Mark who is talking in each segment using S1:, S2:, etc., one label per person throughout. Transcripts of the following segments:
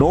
S1: 9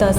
S2: 10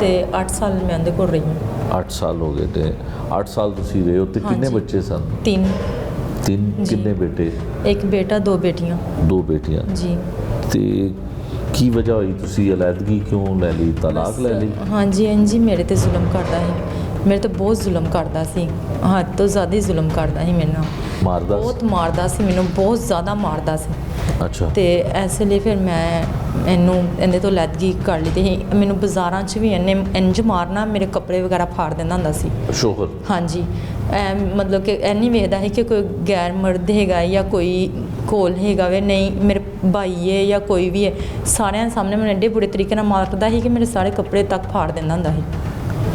S2: ਤੇ 8 ਸਾਲ ਮੈਂ ਉਹਦੇ ਕੋਲ ਰਹੀ ਹਾਂ।
S1: 8 ਸਾਲ ਹੋ ਗਏ ਤੇ 8 ਸਾਲ ਤੁਸੀਂ ਰਹੇ ਹੋ ਤੇ ਕਿੰਨੇ
S2: ਹਾਂਜੀ।
S1: ਬੱਚੇ ਸਨ?
S2: 3
S1: 3
S2: ਜੀ।
S1: ਕਿੰਨੇ ਬੇਟੇ?
S2: ਇੱਕ ਬੇਟਾ 2 ਬੇਟੀਆਂ।
S1: 2 ਬੇਟੀਆਂ।
S2: ਜੀ।
S1: ਤੇ ਕੀ ਵਜ੍ਹਾ ਹੋਈ ਤੁਸੀਂ ਅਲੈਦਗੀ ਕਿਉਂ ਲੈ ਲਈ, ਤਲਾਕ ਲੈ ਲਈ?
S2: ਹਾਂਜੀ ਹਾਂਜੀ, ਮੇਰੇ ਤੇ ਜ਼ੁਲਮ ਕਰਦਾ ਸੀ, ਮੇਰੇ ਤੇ ਬਹੁਤ ਜ਼ੁਲਮ ਕਰਦਾ ਸੀ, ਹੱਦ ਤੋਂ ਜ਼ਿਆਦਾ ਹੀ ਜ਼ੁਲਮ ਕਰਦਾ ਸੀ ਮੇਰੇ ਨਾਲ।
S1: ਮਾਰਦਾ
S2: ਬਹੁਤ ਮਾਰਦਾ ਸੀ ਮੈਨੂੰ, ਬਹੁਤ ਜ਼ਿਆਦਾ ਮਾਰਦਾ ਸੀ।
S1: ਅੱਛਾ।
S2: ਤੇ ਇਸ ਲਈ ਫਿਰ ਮੈਂ ਇਹਦੇ ਤੋਂ ਅਲੈਦਗੀ ਕਰ ਲਈ ਤੇ ਮੈਨੂੰ ਬਾਜ਼ਾਰਾਂ 'ਚ ਵੀ ਇਹਨੇ ਇੰਜ ਮਾਰਨਾ, ਮੇਰੇ ਕੱਪੜੇ ਵਗੈਰਾ ਫਾੜ ਦਿੰਦਾ ਹੁੰਦਾ ਸੀ
S1: ਸ਼ੋਹਰ।
S2: ਹਾਂਜੀ, ਮਤਲਬ ਕਿ ਇਹ ਨਹੀਂ ਵੇਖਦਾ ਸੀ ਕਿ ਕੋਈ ਗੈਰ ਮਰਦ ਹੈਗਾ ਜਾਂ ਕੋਈ ਕੋਲ ਹੈਗਾ ਵੇ, ਨਹੀਂ ਮੇਰੇ ਭਾਈ ਹੈ ਜਾਂ ਕੋਈ ਵੀ ਹੈ, ਸਾਰਿਆਂ ਸਾਹਮਣੇ ਮੈਨੂੰ ਐਡੇ ਬੁਰੇ ਤਰੀਕੇ ਨਾਲ ਮਾਰਦਾ ਸੀ ਕਿ ਮੇਰੇ ਸਾਰੇ ਕੱਪੜੇ ਤੱਕ ਫਾੜ ਦਿੰਦਾ ਹੁੰਦਾ ਸੀ।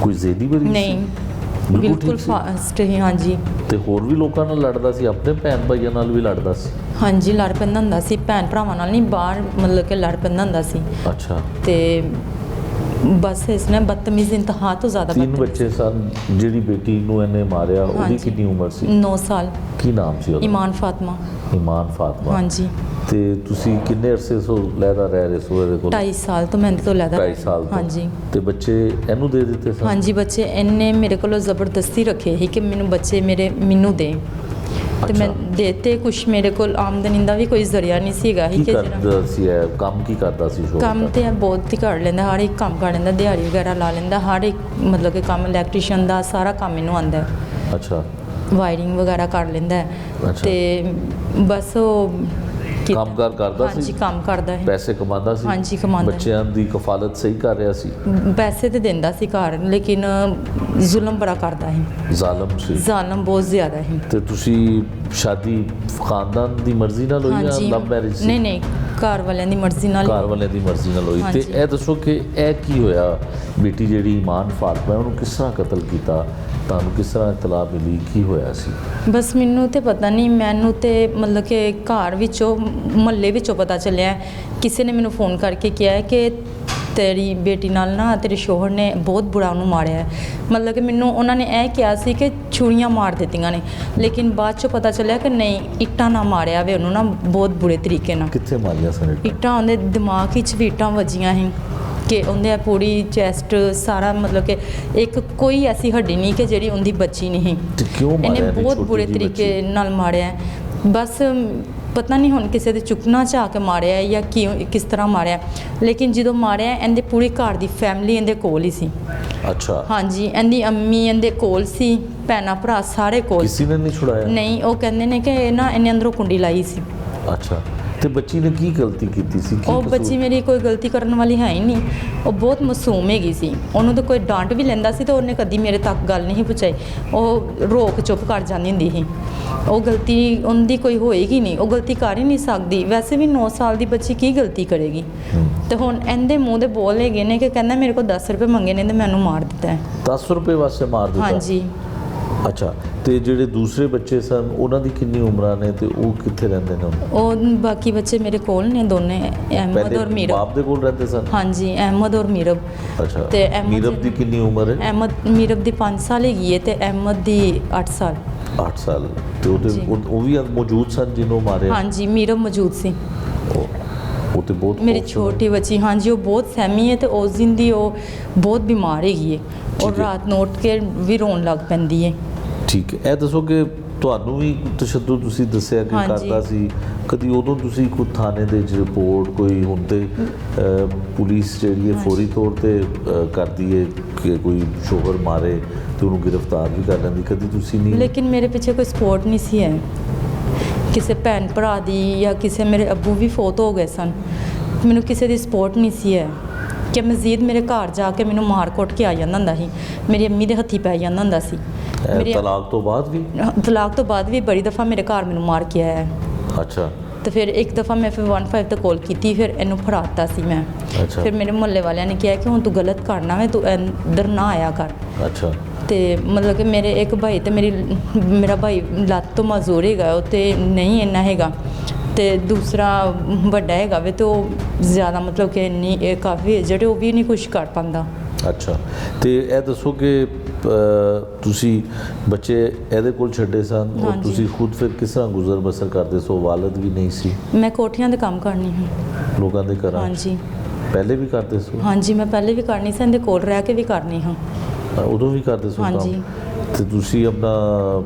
S1: ਕੋਈ ਜ਼ੇਦੀ ਮਰੀਜ਼?
S2: ਨਹੀਂ, ਬਿਲਕੁਲ ਫਾਸਟ ਹੀ। ਹਾਂਜੀ।
S1: ਤੇ ਹੋਰ ਵੀ ਲੋਕਾਂ ਨਾਲ ਲੜਦਾ ਸੀ? ਆਪਣੇ ਭੈਣ ਭਾਈਆਂ ਨਾਲ ਵੀ ਲੜਦਾ ਸੀ?
S2: ਹਾਂਜੀ, ਲੜ ਪੈਂਦਾ ਹੁੰਦਾ ਸੀ, ਭੈਣ ਭਰਾਵਾਂ ਨਾਲ ਨਹੀਂ, ਬਾਹਰ ਮਤਲਬ ਕਿ ਲੜ ਪੈਂਦਾ ਹੁੰਦਾ ਸੀ।
S1: ਅੱਛਾ।
S2: ਤੇ ਬਸ ਇਸਨੇ ਬਦਤਮੀਜ਼ ਇੰਤਹਾ ਤੋਂ ਜ਼ਿਆਦਾ
S1: 3 ਬੱਚੇ ਸਨ। ਜਿਹੜੀ ਬੇਟੀ ਨੂੰ ਇਹਨੇ ਮਾਰਿਆ ਉਹਦੀ
S2: ਹਾਂਜੀ।
S1: ਕਿੰਨੀ ਉਮਰ ਸੀ?
S2: 9 ਸਾਲ।
S1: ਕੀ ਨਾਮ ਸੀ ਉਹਦਾ?
S2: ਇਮਾਨ ਫਾਤਮਾ।
S1: ਇਮਾਨ ਫਾਤਮਾ।
S2: ਹਾਂਜੀ।
S1: ਤੇ ਤੁਸੀਂ ਕਿੰਨੇ ਅਰਸੇ ਤੋਂ ਲਹਿਦਾ ਰਹਿ ਰਹੇ ਸੋ ਇਹਦੇ ਕੋਲ?
S2: 2.5 ਸਾਲ ਤੋਂ ਮੈਂ ਇਹਦੇ ਤੋਂ ਲੈਦਾ।
S1: 2.5 ਸਾਲ ਤੋਂ।
S2: ਹਾਂਜੀ।
S1: ਤੇ ਬੱਚੇ ਇਹਨੂੰ ਦੇ ਦਿੱਤੇ ਸਨ?
S2: ਹਾਂਜੀ, ਬੱਚੇ ਇਹਨੇ ਮੇਰੇ ਕੋਲੋਂ ਜ਼ਬਰਦਸਤੀ ਰੱਖੇ ਸੀ ਕਿ ਮੈਨੂੰ ਬੱਚੇ ਮੈਨੂੰ ਦੇ, ਤੇ ਮੈਂ ਦੇਤੇ। ਕੁਛ ਮੇਰੇ ਕੋਲ ਆਮਦਨੀ ਦਾ ਵੀ ਕੋਈ ਜ਼ਰੀਆ ਨਹੀਂ ਸੀਗਾ
S1: ਕੀ ਕਰਦਾ ਸੀ ਇਹ? ਕੰਮ ਕੀ ਕਰਦਾ ਸੀ?
S2: ਕੰਮ ਤੇ ਇਹ ਬਹੁਤ ਹੀ ਕਰ ਲੈਂਦਾ, ਹਰ ਇੱਕ ਕੰਮ ਕਰ ਲੈਂਦਾ, ਦਿਹਾੜੀ ਵਗੈਰਾ ਲਾ ਲੈਂਦਾ, ਹਰ ਇੱਕ ਮਤਲਬ ਕਿ ਕੰਮ ਇਲੈਕਟ੍ਰੀਸ਼ੀਅਨ ਦਾ ਸਾਰਾ ਕੰਮ ਇਹਨੂੰ ਆਉਂਦਾ।
S1: ਅੱਛਾ।
S2: ਵਾਇਰਿੰਗ ਵਗੈਰਾ ਕਰ ਲੈਂਦਾ ਤੇ ਬਸ ਉਹ
S1: ਕੰਮਕਾਰ ਕਰਦਾ ਸੀ?
S2: ਹਾਂਜੀ, ਕੰਮ ਕਰਦਾ ਹੈ।
S1: ਪੈਸੇ ਕਮਾਉਂਦਾ ਸੀ?
S2: ਹਾਂਜੀ, ਕਮਾਉਂਦਾ।
S1: ਬੱਚਿਆਂ ਦੀ ਕਫਾਲਤ ਸਹੀ ਕਰ ਰਿਹਾ ਸੀ?
S2: ਪੈਸੇ ਤੇ ਦਿੰਦਾ ਸੀ ਘਰ, ਲੇਕਿਨ ਜ਼ੁਲਮ ਬੜਾ ਕਰਦਾ ਸੀ।
S1: ਜ਼ਾਲਮ ਸੀ?
S2: ਜ਼ਾਲਮ ਬਹੁਤ ਜ਼ਿਆਦਾ ਸੀ।
S1: ਤੇ ਤੁਸੀਂ ਸ਼ਾਦੀ ਖਾਨਦਾਨ ਦੀ ਮਰਜ਼ੀ ਨਾਲ ਹੋਈ ਜਾਂ ਲਵ ਮੈਰਿਜ ਸੀ?
S2: ਨਹੀਂ, ਘਰ ਵਾਲਿਆਂ ਦੀ ਮਰਜ਼ੀ ਨਾਲ।
S1: ਘਰ ਵਾਲਿਆਂ ਦੀ ਮਰਜ਼ੀ ਨਾਲ ਹੋਈ। ਤੇ ਇਹ ਦੱਸੋ ਕਿ ਇਹ ਕੀ ਹੋਇਆ? ਬੇਟੀ ਜਿਹੜੀ ਇਮਾਨ ਫਾਤਮਾ ਉਹਨੂੰ ਕਿਸ ਤਰ੍ਹਾਂ ਕਤਲ ਕੀਤਾ? ਤੁਹਾਨੂੰ ਕਿਸ ਤਰ੍ਹਾਂ ਇਤਲਾਹ ਮਿਲੀ? ਕੀ ਹੋਇਆ ਸੀ?
S2: ਬਸ ਮੈਨੂੰ ਤੇ ਪਤਾ ਨਹੀਂ, ਮੈਨੂੰ ਤੇ ਮਤਲਬ ਕਿ ਘਰ ਵਿੱਚੋਂ ਮੁਹੱਲੇ ਵਿੱਚੋਂ ਪਤਾ ਚੱਲਿਆ। ਕਿਸੇ ਨੇ ਮੈਨੂੰ ਫੋਨ ਕਰਕੇ ਕਿਹਾ ਕਿ ਤੇਰੀ ਬੇਟੀ ਨਾਲ ਨਾ ਤੇਰੇ ਸ਼ੋਹਰ ਨੇ ਬਹੁਤ ਬੁਰਾ ਉਹਨੂੰ ਮਾਰਿਆ। ਮਤਲਬ ਕਿ ਮੈਨੂੰ ਉਹਨਾਂ ਨੇ ਇਹ ਕਿਹਾ ਸੀ ਕਿ ਛੁਰੀਆਂ ਮਾਰ ਦਿੱਤੀਆਂ ਨੇ, ਲੇਕਿਨ ਬਾਅਦ 'ਚੋਂ ਪਤਾ ਚੱਲਿਆ ਕਿ ਨਹੀਂ, ਇੱਟਾਂ ਨਾਲ ਮਾਰਿਆ ਵੇ ਉਹਨੂੰ ਨਾ ਬਹੁਤ ਬੁਰੇ ਤਰੀਕੇ ਨਾਲ।
S1: ਕਿੱਥੇ ਮਾਰੀਆਂ ਸਨ
S2: ਇੱਟਾਂ? ਉਹਦੇ ਦਿਮਾਗ ਵਿੱਚ ਵੀ ਇੱਟਾਂ ਵੱਜੀਆਂ ਸੀ ਕਿ ਉਹਦੇ ਪੂਰੀ ਚੈਸਟ ਸਾਰਾ, ਮਤਲਬ ਕਿ ਇੱਕ ਕੋਈ ਐਸੀ ਹੱਡੀ ਨਹੀਂ ਕਿ ਜਿਹੜੀ ਉਹਦੀ ਬੱਚੀ ਨਹੀਂ।
S1: ਤੇ ਕਿਉਂ ਮਾਰਿਆ?
S2: ਇਹਨੇ ਬਹੁਤ ਬੁਰੇ ਤਰੀਕੇ ਨਾਲ ਮਾਰਿਆ। ਬਸ ਪਤਾ ਨਹੀਂ ਹੁਣ ਕਿਸੇ ਦੇ ਚੁੱਕਣਾ 'ਚ ਆ ਕੇ ਮਾਰਿਆ ਜਾਂ ਕਿਸ ਤਰ੍ਹਾਂ ਮਾਰਿਆ, ਲੇਕਿਨ ਜਦੋਂ ਮਾਰਿਆ ਇਹਦੇ ਪੂਰੀ ਘਰ ਦੀ ਫੈਮਿਲੀ ਇਹਦੇ ਕੋਲ ਹੀ ਸੀ।
S1: ਅੱਛਾ।
S2: ਹਾਂਜੀ, ਇਹਦੀ ਅੰਮੀ ਇਹਦੇ ਕੋਲ ਸੀ, ਭੈਣਾਂ ਭਰਾ ਸਾਰੇ ਕੋਲ।
S1: ਕਿਸੇ ਨੇ ਨਹੀਂ ਛੁਡਾਇਆ?
S2: ਨਹੀਂ, ਉਹ ਕਹਿੰਦੇ ਨੇ ਕਿ ਇਹਨੇ ਅੰਦਰੋਂ ਕੁੰਡੀ ਲਾਈ ਸੀ।
S1: ਅੱਛਾ। ਤੇ ਬੱਚੀ ਨੇ ਕੀ ਗਲਤੀ ਕੀਤੀ ਸੀ?
S2: ਉਹ ਬੱਚੀ ਮੇਰੀ ਕੋਈ ਗਲਤੀ ਕਰਨ ਵਾਲੀ ਹੈ ਹੀ ਨਹੀਂ। ਉਹ ਬਹੁਤ ਮਾਸੂਮ ਹੈਗੀ ਸੀ। ਉਹਨੂੰ ਤਾਂ ਕੋਈ ਡਾਂਟ ਵੀ ਲੈਂਦਾ ਸੀ ਤਾਂ ਉਹਨੇ ਕਦੀ ਮੇਰੇ ਤੱਕ ਗੱਲ ਨਹੀਂ ਪਹੁੰਚਾਈ। ਉਹ ਰੋਕ ਚੁੱਪ ਕਰ ਜਾਂਦੀ ਹੁੰਦੀ ਸੀ। ਉਹ ਗਲਤੀ ਉਹਦੀ ਕੋਈ ਹੋਏਗੀ ਨਹੀਂ, ਉਹ ਗਲਤੀ ਕਰ ਹੀ ਨਹੀਂ ਸਕਦੀ। ਵੈਸੇ ਵੀ 9 ਸਾਲ ਦੀ ਬੱਚੀ ਕੀ ਗਲਤੀ ਕਰੇਗੀ? ਤੇ ਹੁਣ ਇਹਦੇ ਮੂੰਹ ਦੇ ਬੋਲ ਹੈਗੇ ਨੇ ਕਿ ਕਹਿੰਦਾ ਮੇਰੇ ਕੋਲ 10 ਰੁਪਏ ਮੰਗੇ ਨੇ ਤੇ ਮੈਨੂੰ ਮਾਰ ਦਿੱਤਾ ਹੈ।
S1: 10 ਰੁਪਏ ਵਾਸਤੇ ਮਾਰ ਦਿੱਤਾ?
S2: ਹਾਂਜੀ।
S1: ਅੱਛਾ। ਤੇ ਜਿਹੜੇ ਦੂਸਰੇ ਬੱਚੇ ਸਨ ਉਹਨਾਂ ਦੀ ਕਿੰਨੀ ਉਮਰਾਂ ਨੇ ਤੇ ਉਹ ਕਿੱਥੇ ਰਹਿੰਦੇ ਨੇ?
S2: ਉਹ ਬਾਕੀ ਬੱਚੇ ਮੇਰੇ ਕੋਲ ਨੇ ਦੋਨੇ, ਅਹਿਮਦ ਔਰ ਮੀਰਬ।
S1: ਬਾਪ ਦੇ ਕੋਲ ਰਹਿੰਦੇ ਸਨ?
S2: ਹਾਂਜੀ, ਅਹਿਮਦ ਔਰ ਮੀਰਬ।
S1: ਅੱਛਾ।
S2: ਤੇ
S1: ਮੀਰਬ ਦੀ ਕਿੰਨੀ ਉਮਰ ਹੈ?
S2: ਮੀਰਬ ਦੀ 5 ਸਾਲ ਹੈਗੀ ਹੈ ਤੇ ਅਹਿਮਦ ਦੀ 8 ਸਾਲ।
S1: 8 ਸਾਲ। ਤੇ ਉਹ ਵੀ ਮੌਜੂਦ ਸਨ ਜਿਹਨੂੰ ਮਾਰਿਆ?
S2: ਹਾਂਜੀ, ਮੀਰਬ ਮੌਜੂਦ ਸੀ।
S1: ਉਹ ਤੇ ਬਹੁਤ
S2: ਮੇਰੀ ਛੋਟੀ ਬੱਚੀ, ਹਾਂਜੀ, ਉਹ ਬਹੁਤ ਸਹਿਮੀ ਹੈ ਤੇ ਉਸ ਦਿਨ ਦੀ ਉਹ ਬਹੁਤ ਬਿਮਾਰ ਹੈਗੀ ਹੈ ਔਰ ਰਾਤ ਨੂੰ ਉੱਠ ਕੇ ਵੀ ਰੋਣ ਲੱਗ ਪੈਂਦੀ ਹੈ।
S1: ਠੀਕ ਹੈ। ਇਹ ਦੱਸੋ ਕਿ ਤੁਹਾਨੂੰ ਵੀ ਤਸ਼ੱਦਦ ਤੁਸੀਂ ਦੱਸਿਆ ਕਿ ਕਰਦਾ ਸੀ, ਕਦੀ ਉਦੋਂ ਤੁਸੀਂ ਕੋਈ ਥਾਣੇ ਦੇ ਵਿੱਚ ਰਿਪੋਰਟ ਕੋਈ ਹੁੰਦੇ ਪੁਲਿਸ ਜਿਹੜੀ ਹੈ ਫੌਰੀ ਤੌਰ ਤੇ ਕਰਦੀ ਹੈ ਕਿ ਕੋਈ ਸ਼ੋਹਰ ਮਾਰੇ ਤੇ ਉਹਨੂੰ ਗ੍ਰਿਫਤਾਰ ਵੀ ਕਰ ਲੈਂਦੀ, ਕਦੀ ਤੁਸੀਂ ਨਹੀਂ?
S2: ਲੇਕਿਨ ਮੇਰੇ ਪਿੱਛੇ ਕੋਈ ਸਪੋਰਟ ਨਹੀਂ ਸੀ ਹੈ ਕਿਸੇ ਭੈਣ ਭਰਾ ਦੀ, ਜਾਂ ਕਿਸੇ ਮੇਰੇ ਅੱਬੂ ਵੀ ਫੌਤ ਹੋ ਗਏ ਸਨ, ਮੈਨੂੰ ਕਿਸੇ ਦੀ ਸਪੋਰਟ ਨਹੀਂ ਸੀ ਹੈ ਕਿ ਮਜ਼ੀਦ ਮੇਰੇ ਘਰ ਜਾ ਕੇ ਮੈਨੂੰ ਮਾਰ ਕੁੱਟ ਕੇ ਆ ਜਾਂਦਾ ਹੁੰਦਾ ਸੀ, ਮੇਰੀ ਅੰਮੀ ਦੇ ਹੱਥੀਂ ਪੈ ਜਾਂਦਾ ਹੁੰਦਾ ਸੀ।
S1: ਤਲਾਕ ਤੋਂ ਬਾਅਦ ਵੀ?
S2: ਤਲਾਕ ਤੋਂ ਬਾਅਦ ਵੀ ਬੜੀ ਦਫਾ ਮੇਰੇ ਘਰ ਮੈਨੂੰ ਮਾਰ ਕੇ ਆਇਆ।
S1: ਅੱਛਾ।
S2: ਤੇ ਫਿਰ ਇੱਕ ਦਫਾ ਮੈਂ ਫਿਰ 15 ਤੇ ਕਾਲ ਕੀਤੀ, ਫਿਰ ਇਹਨੂੰ ਫੜਾਤਾ ਸੀ ਮੈਂ। ਫਿਰ ਮੇਰੇ ਮੁਹੱਲੇ ਵਾਲਿਆਂ ਨੇ ਕਿਹਾ ਕਿ ਹੁਣ ਤੂੰ ਗਲਤ ਕਰਨਾ ਵੇ, ਤੂੰ ਇੱਧਰ ਨਾ ਆਇਆ ਕਰ।
S1: ਅੱਛਾ।
S2: ਤੇ ਮਤਲਬ ਕਿ ਮੇਰੇ ਇੱਕ ਭਾਈ ਤੇ ਮੇਰਾ ਭਾਈ ਲੱਤ ਤੋਂ ਮਜ਼ਦੂਰ ਹੈਗਾ, ਉਹ ਤੇ ਨਹੀਂ ਇੰਨਾ ਹੈਗਾ, ਤੇ ਦੂਸਰਾ ਵੱਡਾ ਹੈਗਾ ਵੇ ਤੇ ਉਹ ਜ਼ਿਆਦਾ ਮਤਲਬ ਕਿ ਇੰਨੀ ਕਾਫੀ ਜਿਹੜੇ ਉਹ ਵੀ ਨਹੀਂ ਕੁਛ ਕਰ ਪਾਉਂਦਾ।
S1: ਅੱਛਾ। ਤੇ ਇਹ ਦੱਸੋ ਕਿ ਤੁਸੀਂ ਬੱਚੇ ਇਹਦੇ ਕੋਲ ਛੱਡੇ ਸਨ ਔਰ ਤੁਸੀਂ ਖੁਦ ਫਿਰ ਕਿਸ ਤਰ੍ਹਾਂ ਗੁਜ਼ਰ ਬਸਰ ਕਰਦੇ ਸੋ? ਵਾਲਦ ਵੀ ਨਹੀਂ ਸੀ?
S2: ਮੈਂ ਕੋਠੀਆਂ ਦੇ ਕੰਮ ਕਰਨੀ ਹਾਂ
S1: ਲੋਕਾਂ ਦੇ ਘਰਾਂ?
S2: ਹਾਂਜੀ।
S1: ਪਹਿਲੇ ਵੀ ਕਰਦੇ ਸੋ?
S2: ਹਾਂਜੀ, ਮੈਂ ਪਹਿਲੇ ਵੀ ਕਰਨੀ ਸੀ, ਇਹਦੇ ਕੋਲ ਰਹਿ ਕੇ ਵੀ ਕਰਨੀ ਹਾਂ।
S1: ਉਦੋਂ ਵੀ ਕਰਦੇ ਸੋ?
S2: ਹਾਂਜੀ।
S1: ਤੇ ਤੁਸੀਂ ਆਪਣਾ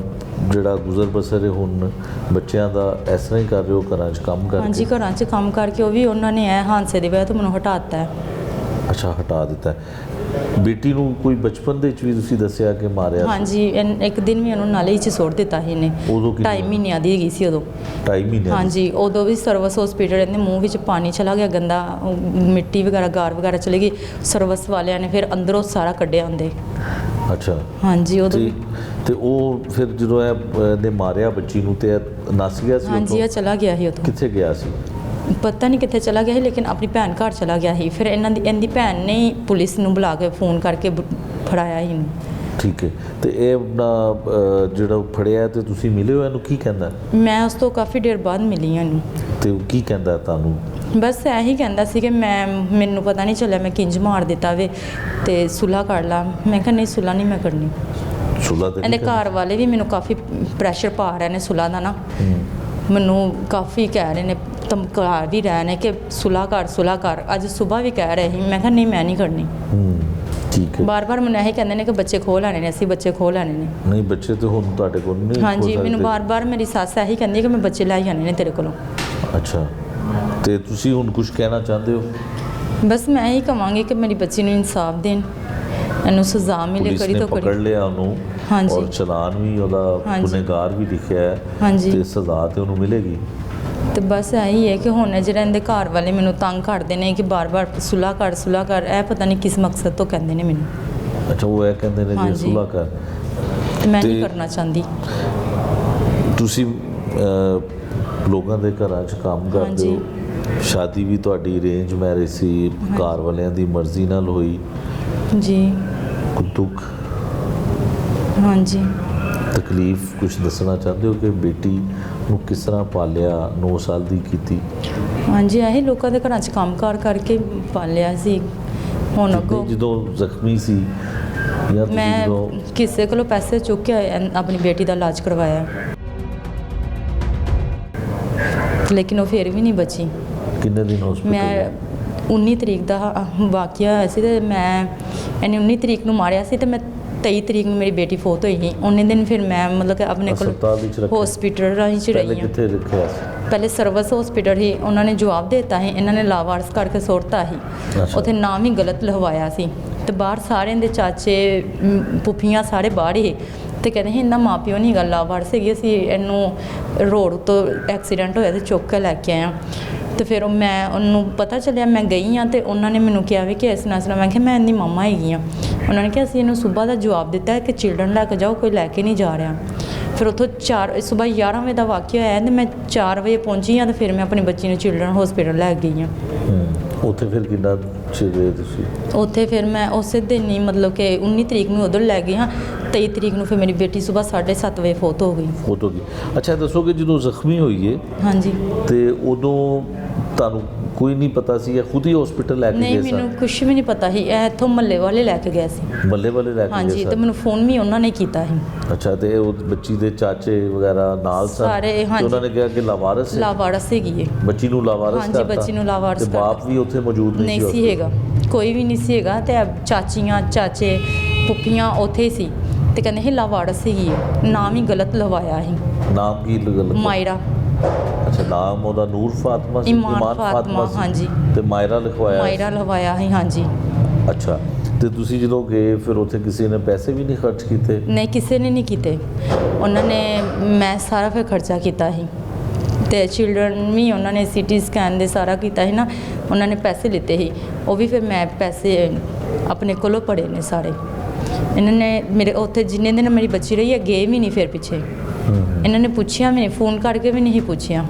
S1: ਜਿਹੜਾ ਗੁਜ਼ਰ ਬਸਰ ਹੈ ਹੁਣ ਬੱਚਿਆਂ ਦਾ ਇਸ ਤਰ੍ਹਾਂ ਹੀ ਕਰ ਰਹੇ ਹੋ ਘਰਾਂ 'ਚ ਕੰਮ ਕਰਕੇ?
S2: ਹਾਂਜੀ, ਘਰਾਂ 'ਚ ਕੰਮ ਕਰਕੇ। ਉਹ ਵੀ ਉਹਨਾਂ ਨੇ ਇਹ ਹਾਦਸੇ ਦੀ ਵਜ੍ਹਾ ਤੋਂ ਮੈਨੂੰ ਹਟਾ ਦਿੱਤਾ ਹੈ।
S1: ਅੱਛਾ, ਹਟਾ ਦਿੱਤਾ। ਬੇਟੀ ਨੂੰ ਕੋਈ ਬਚਪਨ ਦੇ ਵਿੱਚ ਵੀ ਤੁਸੀਂ ਦੱਸਿਆ ਕਿ ਮਾਰਿਆ?
S2: ਹਾਂਜੀ, ਇੱਕ ਦਿਨ ਵੀ ਉਹਨੂੰ ਨਾਲੇ 'ਚ ਸੁੱਟ ਦਿੱਤਾ ਸੀ ਇਹਨੇ।
S1: ਉਦੋਂ
S2: 2.5 ਮਹੀਨਿਆਂ ਦੀ ਹੈਗੀ ਸੀ ਉਦੋਂ।
S1: 2.5 ਮਹੀਨੇ? ਹਾਂਜੀ।
S2: ਉਦੋਂ ਵੀ ਸਰਵਿਸ ਹਸਪੀਟਲ ਇਹਦੇ ਮੂੰਹ ਵਿੱਚ ਪਾਣੀ ਚਲਾ ਗਿਆ ਗੰਦਾ, ਮਿੱਟੀ ਵਗੈਰਾ ਗਾਰ ਵਗੈਰਾ ਚਲੀ ਗਈ, ਸਰਵਿਸ ਵਾਲਿਆਂ ਨੇ ਫਿਰ ਅੰਦਰੋਂ ਸਾਰਾ ਕੱਢਿਆ ਹੁੰਦੇ।
S1: ਅੱਛਾ।
S2: ਹਾਂਜੀ। ਉਦੋਂ
S1: ਤੇ ਉਹ ਫਿਰ ਜਦੋਂ ਇਹਨੇ ਮਾਰਿਆ ਬੱਚੀ ਨੂੰ ਤੇ ਨੱਸ ਗਿਆ ਸੀ?
S2: ਹਾਂਜੀ, ਇਹ ਚਲਾ ਗਿਆ ਸੀ ਉਦੋਂ।
S1: ਕਿੱਥੇ ਗਿਆ ਸੀ?
S2: ਪਤਾ ਨਹੀਂ ਕਿੱਥੇ ਚਲਾ ਗਿਆ ਸੀ, ਲੇਕਿਨ ਆਪਣੀ ਭੈਣ ਘਰ ਚਲਾ ਗਿਆ ਸੀ। ਫਿਰ ਇਹਦੀ ਭੈਣ ਨੇ ਪੁਲਿਸ ਨੂੰ ਬੁਲਾ ਕੇ ਫੋਨ ਕਰਕੇ ਫੜਾਇਆ ਸੀ ਇਹਨੂੰ।
S1: ਠੀਕ ਹੈ। ਤੇ ਇਹ ਆਪਣਾ ਜਿਹੜਾ ਫੜਿਆ ਤੇ ਤੁਸੀਂ ਮਿਲੇ ਹੋ, ਇਹਨੂੰ ਕੀ ਕਹਿੰਦਾ?
S2: ਮੈਂ ਉਸ ਤੋਂ ਕਾਫੀ ਦੇਰ ਬਾਅਦ ਮਿਲੀ ਹਾਂ ਇਹਨੂੰ।
S1: ਤੇ ਕੀ ਕਹਿੰਦਾ ਤੁਹਾਨੂੰ?
S2: ਬਸ ਇਹੀ ਕਹਿੰਦਾ ਸੀ ਕਿ ਮੈਨੂੰ ਪਤਾ ਨਹੀਂ ਚੱਲਿਆ ਮੈਂ ਕਿੰਜ ਮਾਰ ਦਿੱਤਾ ਵੇ ਤੇ ਸੁਲ੍ਹਾ ਕਰ ਲਾ। ਮੈਂ ਕਿਹਾ ਨਹੀਂ ਸੁਲ੍ਹਾ ਨਹੀਂ ਮੈਂ ਕਰਨੀ।
S1: ਸੁਲ੍ਹਾ ਤੇ
S2: ਇਹਦੇ ਘਰ ਵਾਲੇ ਵੀ ਮੈਨੂੰ ਕਾਫੀ ਪ੍ਰੈਸ਼ਰ ਪਾ ਰਹੇ ਨੇ ਸੁਲ੍ਹਾ ਦਾ ਨਾ, ਮੈਨੂੰ ਕਾਫੀ ਕਹਿ ਰਹੇ ਨੇ, ਧਮਕਾ ਵੀ ਰਹੇ ਨੇ ਕਿ ਸੁਲ੍ਹਾ ਕਰ। ਅੱਜ ਸਵੇਰ ਵੀ ਕਹਿ ਰਹੇ ਸੀ। ਮੈਂ ਕਿਹਾ ਨਹੀਂ ਮੈਂ ਨਹੀਂ ਕਰਨੀ।
S1: ਠੀਕ ਹੈ।
S2: ਬਾਰ-ਬਾਰ ਮੈਨੂੰ ਇਹੀ ਕਹਿੰਦੇ ਨੇ ਕਿ ਬੱਚੇ ਖੋਹ ਲੈਣੇ ਨੇ, ਅਸੀਂ ਬੱਚੇ ਖੋਹ ਲੈਣੇ ਨੇ।
S1: ਨਹੀਂ ਬੱਚੇ ਤੇ ਹੁਣ ਤੁਹਾਡੇ ਕੋਲ ਨਹੀਂ ਹੋ
S2: ਹਾਂਜੀ, ਮੈਨੂੰ
S1: ਸਕਦੇ।
S2: ਬਾਰ-ਬਾਰ ਮੇਰੀ ਸੱਸ ਇਹੀ ਕਹਿੰਦੀ ਹੈ ਕਿ ਮੈਂ ਬੱਚੇ ਲੈ ਜਾਣੇ ਨੇ ਤੇਰੇ ਕੋਲੋਂ।
S1: ਅੱਛਾ, ਤੇ ਤੁਸੀਂ ਹੁਣ ਕੁਝ ਕਹਿਣਾ ਚਾਹੁੰਦੇ ਹੋ?
S2: ਬਸ ਮੈਂ ਇਹੀ ਕਹਾਂਗੀ ਕਿ ਮੇਰੀ ਬੱਚੀ ਨੂੰ ਇਨਸਾਫ ਦੇਣ, ਇਹਨੂੰ ਸਜ਼ਾ ਮਿਲੇ
S1: ਪੁਲਿਸ
S2: ਕਰੀ
S1: ਨੇ
S2: ਤੋਂ
S1: ਪਕੜ
S2: ਕਰੀ।
S1: ਲਿਆ ਉਹਨੂੰ,
S2: ਹਾਂਜੀ।
S1: ਔਰ ਚਲਾਨ ਵੀ ਉਹਦਾ
S2: ਹਾਂਜੀ।
S1: ਗੁਨੇਗਾਰ ਵੀ ਲਿਖਿਆ ਹੈ,
S2: ਹਾਂਜੀ।
S1: ਤੇ ਸਜ਼ਾ ਤੇ ਉਹਨੂੰ ਮਿਲੇਗੀ।
S2: ਤੇ ਬਸ ਇਹੀ ਹੈ ਕਿ ਹੁਣ ਜਿਹੜਾ ਇਹਦੇ ਘਰ ਵਾਲੇ ਮੈਨੂੰ ਤੰਗ ਕਰਦੇ ਨੇ ਕਿ ਬਾਰ-ਬਾਰ ਸੁਲ੍ਹਾ ਕਰ, ਇਹ ਪਤਾ ਨਹੀਂ ਕਿਸ ਮਕਸਦ ਤੋਂ ਕਹਿੰਦੇ ਨੇ ਮੈਨੂੰ।
S1: ਅੱਛਾ, ਉਹ ਇਹ ਕਹਿੰਦੇ ਨੇ ਕਿ
S2: ਹਾਂਜੀ।
S1: ਸੁਲ੍ਹਾ ਕਰ।
S2: ਤੇ ਮੈਂ ਨਹੀਂ
S1: ਤੇ-
S2: ਕਰਨਾ ਚਾਹੁੰਦੀ।
S1: ਤੁਸੀਂ ਲੋਕਾਂ ਦੇ ਘਰਾਂ 'ਚ ਕੰਮ ਕਰਦੇ
S2: ਹਾਂਜੀ।
S1: ਹੋ, ਸ਼ਾਦੀ ਵੀ ਤੁਹਾਡੀ ਅਰੇਂਜ ਮੈਰਿਜ ਸੀ, ਘਰ ਵਾਲਿਆਂ ਦੀ ਮਰਜ਼ੀ ਨਾਲ ਹੋਈ,
S2: ਜੀ
S1: ਕੋਈ ਦੁੱਖ
S2: ਹਾਂਜੀ।
S1: ਤਕਲੀਫ ਕੁਝ ਦੱਸਣਾ ਚਾਹੁੰਦੇ ਹੋ ਕਿ ਬੇਟੀ ਨੂੰ ਕਿਸ ਤਰ੍ਹਾਂ ਪਾਲਿਆ, 9 ਸਾਲ ਦੀ ਕੀਤੀ?
S2: ਹਾਂਜੀ, ਇਹੀ ਲੋਕਾਂ ਦੇ ਘਰਾਂ 'ਚ ਕੰਮਕਾਰ ਕਰਕੇ ਪਾਲਿਆ ਸੀ। ਹੁਣ ਅੱਗੋਂ
S1: ਜਦੋਂ ਜ਼ਖਮੀ ਸੀ ਜਾਂ ਤੁਸੀਂ
S2: ਮੈਂ
S1: ਜਦੋਂ
S2: ਕਿਸੇ ਕੋਲੋਂ ਪੈਸੇ ਚੁੱਕ ਕੇ ਆਪਣੀ ਬੇਟੀ ਦਾ ਇਲਾਜ ਕਰਵਾਇਆ, ਲੇਕਿਨ ਉਹ ਫਿਰ ਵੀ ਨਹੀਂ ਬਚੀ।
S1: ਕਿੰਨੇ ਦਿਨ ਹਸਪੀਟਲ?
S2: ਮੈਂ 19 ਤਰੀਕ ਦਾ ਵਾਕਿਆ ਹੋਇਆ ਸੀ ਤੇ ਮੈਂ ਇਹਨੇ 19 ਤਰੀਕ ਨੂੰ ਮਾਰਿਆ ਸੀ ਤੇ ਮੈਂ 23 ਤਰੀਕ ਨੂੰ ਮੇਰੀ ਬੇਟੀ ਫੌਤ ਹੋਈ ਸੀ। ਉਹਨੇ ਦਿਨ ਫਿਰ ਮੈਂ ਮਤਲਬ ਕਿ ਆਪਣੇ ਕੋਲ
S1: ਹਸਪਤਾਲ ਵਿੱਚ ਰੱਖਿਆ?
S2: ਹਸਪੀਟਲ ਰਾਹੀਂ ਚ
S1: ਪਹਿਲੇ
S2: ਰਹੀ ਹਾਂ।
S1: ਕਿੱਥੇ ਰੱਖਿਆ ਸੀ?
S2: ਪਹਿਲੇ ਸਰਵਿਸ ਹਸਪੀਟਲ ਹੀ, ਉਹਨਾਂ ਨੇ ਜਵਾਬ ਦੇ ਦਿੱਤਾ ਸੀ, ਇਹਨਾਂ ਨੇ ਲਾਵਾਰਸ ਕਰਕੇ ਸੁੱਟਤਾ ਸੀ।
S1: ਅੱਛਾ।
S2: ਉੱਥੇ ਨਾਮ ਹੀ ਗਲਤ ਲਿਖਵਾਇਆ ਸੀ ਤੇ ਬਾਹਰ ਸਾਰਿਆਂ ਦੇ ਚਾਚੇ ਪੁੱਫੀਆਂ ਸਾਰੇ ਬਾਹਰ ਹੀ ਤੇ ਕਹਿੰਦੇ ਸੀ ਇਹਨਾਂ ਮਾਂ ਪਿਓ ਨਹੀਂ ਗੱਲ ਲਾਵਾਰਸ ਸੀਗੀ, ਅਸੀਂ ਇਹਨੂੰ ਰੋਡ ਉੱਤੋਂ ਐਕਸੀਡੈਂਟ ਹੋਇਆ ਤੇ ਚੁੱਕ ਕੇ ਲੈ ਕੇ ਆਏ ਹਾਂ। ਤੇ ਫਿਰ ਮੈਂ ਉਹਨੂੰ ਪਤਾ ਚੱਲਿਆ, ਮੈਂ ਗਈ ਹਾਂ ਤੇ ਉਹਨਾਂ ਨੇ ਮੈਨੂੰ ਕਿਹਾ ਵੀ ਕਿ ਇਸ ਨਾਲ ਮੈਂ ਕਿਹਾ ਮੈਂ ਇਹਦੀ ਮਾਮਾ ਹੈਗੀ ਹਾਂ। ਉਹਨਾਂ ਨੇ ਕਿਹਾ ਅਸੀਂ ਇਹਨੂੰ ਸਵੇਰ ਦਾ ਜਵਾਬ ਦਿੱਤਾ ਕਿ ਚਿਲਡਰਨ ਲੈ ਕੇ ਜਾਓ, ਕੋਈ ਲੈ ਕੇ ਨਹੀਂ ਜਾ ਰਿਹਾ। ਫਿਰ ਉੱਥੋਂ ਸਵੇਰ 11 ਵਜੇ ਦਾ ਵਾਕਿਆ ਹੋਇਆ ਤੇ ਮੈਂ 4 ਵਜੇ ਪਹੁੰਚੀ ਹਾਂ ਤੇ ਫਿਰ ਮੈਂ ਆਪਣੀ ਬੱਚੀ ਨੂੰ ਚਿਲਡਰਨ ਹਸਪੀਟਲ ਲੈ ਗਈ ਹਾਂ।
S1: ਉੱਥੇ ਫਿਰ ਕਿੰਨਾ ਚਿਰ ਰਹੇ ਤੁਸੀਂ?
S2: ਉੱਥੇ ਫਿਰ ਮੈਂ ਉਸੇ ਦਿਨ ਹੀ ਮਤਲਬ ਕਿ 19 ਤਰੀਕ ਨੂੰ ਉਧਰ ਲੈ ਗਈ ਹਾਂ। 23 ਤਰੀਕ ਨੂੰ ਫਿਰ ਮੇਰੀ ਬੇਟੀ ਸਵੇਰ 7:30 ਵਜੇ ਫੌਤ ਹੋ ਗਈ।
S1: ਫੌਤ ਹੋ ਗਈ। ਅੱਛਾ, ਦੱਸੋ ਕਿ ਜਦੋਂ ਜ਼ਖਮੀ ਹੋਈ ਹੈ
S2: ਹਾਂਜੀ।
S1: ਤੇ ਉਦੋਂ ਤੁਹਾਨੂੰ ਕੋਈ ਨਹੀਂ ਪਤਾ ਸੀ ਜਾਂ ਖੁਦ ਹੀ ਹਸਪੀਟਲ ਲੈ ਕੇ
S2: ਨਹੀਂ,
S1: ਗਏ
S2: ਮੈਨੂੰ
S1: ਸਨ?
S2: ਕੁਝ ਵੀ ਨਹੀਂ ਪਤਾ ਸੀ। ਇਹ ਇੱਥੋਂ ਮਹੱਲੇ ਵਾਲੇ ਲੈ ਕੇ ਗਏ ਸੀ।
S1: ਮੱਲੇ ਵਾਲੇ ਲੈ ਕੇ ਗਏ
S2: ਹਾਂਜੀ,
S1: ਸਨ?
S2: ਤੇ ਮੈਨੂੰ ਫੋਨ ਵੀ ਉਹਨਾਂ ਨੇ ਕੀਤਾ ਸੀ।
S1: ਅੱਛਾ, ਤੇ ਉਹ ਬੱਚੀ ਦੇ ਚਾਚੇ ਵਗੈਰਾ ਨਾਲ ਸਨ?
S2: ਸਾਰੇ,
S1: ਤੇ
S2: ਹਾਂਜੀ।
S1: ਉਹਨਾਂ ਨੇ ਕਿਹਾ ਕਿ ਲਾਵਾਰਸ ਹੈ?
S2: ਲਾਵਾਰਸ ਹੈਗੀ ਹੈ।
S1: ਬੱਚੀ ਨੂੰ ਲਾਵਾਰਸ
S2: ਹਾਂਜੀ,
S1: ਕਰਤਾ?
S2: ਬੱਚੀ ਨੂੰ ਲਾਵਾਰਸ
S1: ਤੇ ਬਾਪ
S2: ਕਰਤਾ।
S1: ਵੀ ਉੱਥੇ ਮੌਜੂਦ
S2: ਨਹੀਂ ਸੀ
S1: hospital?
S2: ਹੈਗਾ, ਕੋਈ ਵੀ ਨਹੀਂ ਸੀ ਹੈਗਾ। ਤੇ ਚਾਚੀਆਂ ਚਾਚੇ ਪੁੱਫੀਆਂ ਉੱਥੇ ਹੀ ਸੀ ਤੇ ਕਹਿੰਦੇ ਸੀ ਲਾਵਾਰਸ ਹੈਗੀ ਹੈ। ਨਾਮ ਹੀ ਗਲਤ ਲਵਾਇਆ ਸੀ,
S1: ਨਾਮ ਕੀ ਗਲਤ?
S2: ਮਾਇਰਾ।
S1: ਅੱਛਾ, ਨਾਮ ਉਹਦਾ ਨੂਰ ਫਾਤਮਾ ਸੀ?
S2: ਇਮਾਨ ਫਾਤਮਾ,
S1: ਸੀ?
S2: ਹਾਂਜੀ।
S1: ਤੇ ਮਾਇਰਾ ਲਿਖਵਾਇਆ?
S2: ਮਾਇਰਾ ਲਵਾਇਆ ਸੀ, ਹਾਂਜੀ।
S1: ਅੱਛਾ, ਤੇ ਤੁਸੀਂ ਜਦੋਂ ਗਏ ਫਿਰ ਉੱਥੇ ਕਿਸੇ ਨੇ ਪੈਸੇ ਵੀ ਨਹੀਂ ਖਰਚ ਕੀਤੇ?
S2: ਨਹੀਂ, ਕਿਸੇ ਨੇ ਨਹੀਂ ਕੀਤੇ। ਉਹਨਾਂ ਨੇ ਮੈਂ ਸਾਰਾ ਫਿਰ ਖਰਚਾ ਕੀਤਾ ਸੀ ਤੇ ਚਿਲਡਰਨ ਵੀ ਉਹਨਾਂ ਨੇ CT ਸਕੈਨ ਦੇ ਸਾਰਾ ਕੀਤਾ ਸੀ ਨਾ, ਉਹਨਾਂ ਨੇ ਪੈਸੇ ਲਿੱਤੇ ਸੀ। ਉਹ ਵੀ ਫਿਰ ਮੈਂ ਪੈਸੇ ਆਪਣੇ ਕੋਲੋਂ ਪੜੇ ਨੇ ਸਾਰੇ। ਇਹਨਾਂ ਨੇ ਮੇਰੇ ਉੱਥੇ ਜਿੰਨੇ ਦਿਨ ਮੇਰੀ ਬੱਚੀ ਰਹੀ ਹੈ ਗਏ ਵੀ ਨਹੀਂ ਫਿਰ ਪਿੱਛੇ। ਇਹਨਾਂ ਨੇ ਪੁੱਛਿਆ, ਮੈਂ ਫੋਨ ਕਰਕੇ ਵੀ ਨਹੀਂ ਪੁੱਛਿਆ।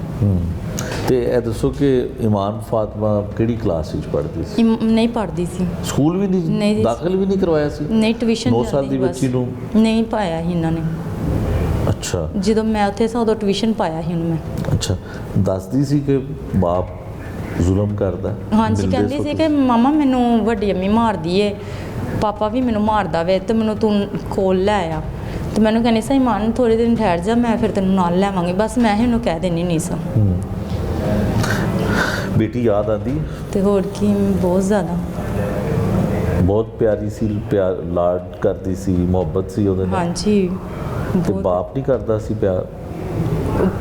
S1: ਤੇ ਇਹ ਦੱਸੋ ਕਿ ਇਮਾਨ ਫਾਤਮਾ ਕਿਹੜੀ ਕਲਾਸ ਵਿੱਚ ਪੜ੍ਹਦੀ ਸੀ?
S2: ਨਹੀਂ ਪੜ੍ਹਦੀ ਸੀ।
S1: ਸਕੂਲ ਵੀ ਨਹੀਂ
S2: ਨਹੀਂ।
S1: ਦਾਖਲ ਵੀ ਨਹੀਂ ਕਰਵਾਇਆ ਸੀ?
S2: ਨਹੀਂ, ਟਿਊਸ਼ਨ
S1: 9 ਸਾਲ ਦੀ ਬੱਚੀ ਨੂੰ
S2: ਨਹੀਂ ਪਾਇਆ ਸੀ ਇਹਨਾਂ ਨੇ।
S1: ਅੱਛਾ।
S2: ਜਦੋਂ ਮੈਂ ਉੱਥੇ ਸਾਂ ਉਦੋਂ ਟਿਊਸ਼ਨ ਪਾਇਆ ਸੀ ਉਹਨੂੰ ਮੈਂ।
S1: ਅੱਛਾ, ਦੱਸਦੀ ਸੀ ਕਿ ਬਾਪ ਜ਼ੁਲਮ ਕਰਦਾ?
S2: ਹਾਂਜੀ,
S1: ਮਿਲਦੇ
S2: ਕਹਿੰਦੀ
S1: ਸੋ
S2: ਸੀ
S1: ਤੁਸੀਂ?
S2: ਕਿ ਮਾਮਾ ਮੈਨੂੰ ਵੱਡੀ ਅੰਮੀ ਮਾਰਦੀ ਏ, ਪਾਪਾ ਵੀ ਮੈਨੂੰ ਮਾਰਦਾ ਵੇ ਤੇ ਮੈਨੂੰ ਤੂੰ ਕੋਲ ਲੈ ਆ। ਤੇ ਮੈਨੂੰ ਕਹਿੰਦੀ ਸੀ ਇਮਾਨ ਥੋੜ੍ਹੇ ਦਿਨ ਠਹਿਰ ਜਾ, ਮੈਂ ਫਿਰ ਤੈਨੂੰ ਨਾਲ ਲੈਵਾਂਗੀ। ਬਸ ਮੈਂ ਹੀ ਉਹਨੂੰ ਕਹਿ ਦਿੰਦੀ ਨਹੀਂ ਸਾਂ।
S1: ਬੇਟੀ ਯਾਦ ਆਉਂਦੀ?
S2: ਤੇ ਹੋਰ ਕੀ, ਬਹੁਤ ਜ਼ਿਆਦਾ।
S1: ਬਹੁਤ ਪਿਆਰੀ ਸੀ, ਪਿਆਰ ਲਾਡ ਕਰਦੀ ਸੀ, ਮੁਹੱਬਤ ਸੀ ਉਹਦੇ ਨਾਲ?
S2: ਹਾਂਜੀ,
S1: ਤੇ
S2: ਬਹੁਤ
S1: ਬਾਪ ਨਹੀਂ ਕਰਦਾ ਸੀ ਪਿਆਰ?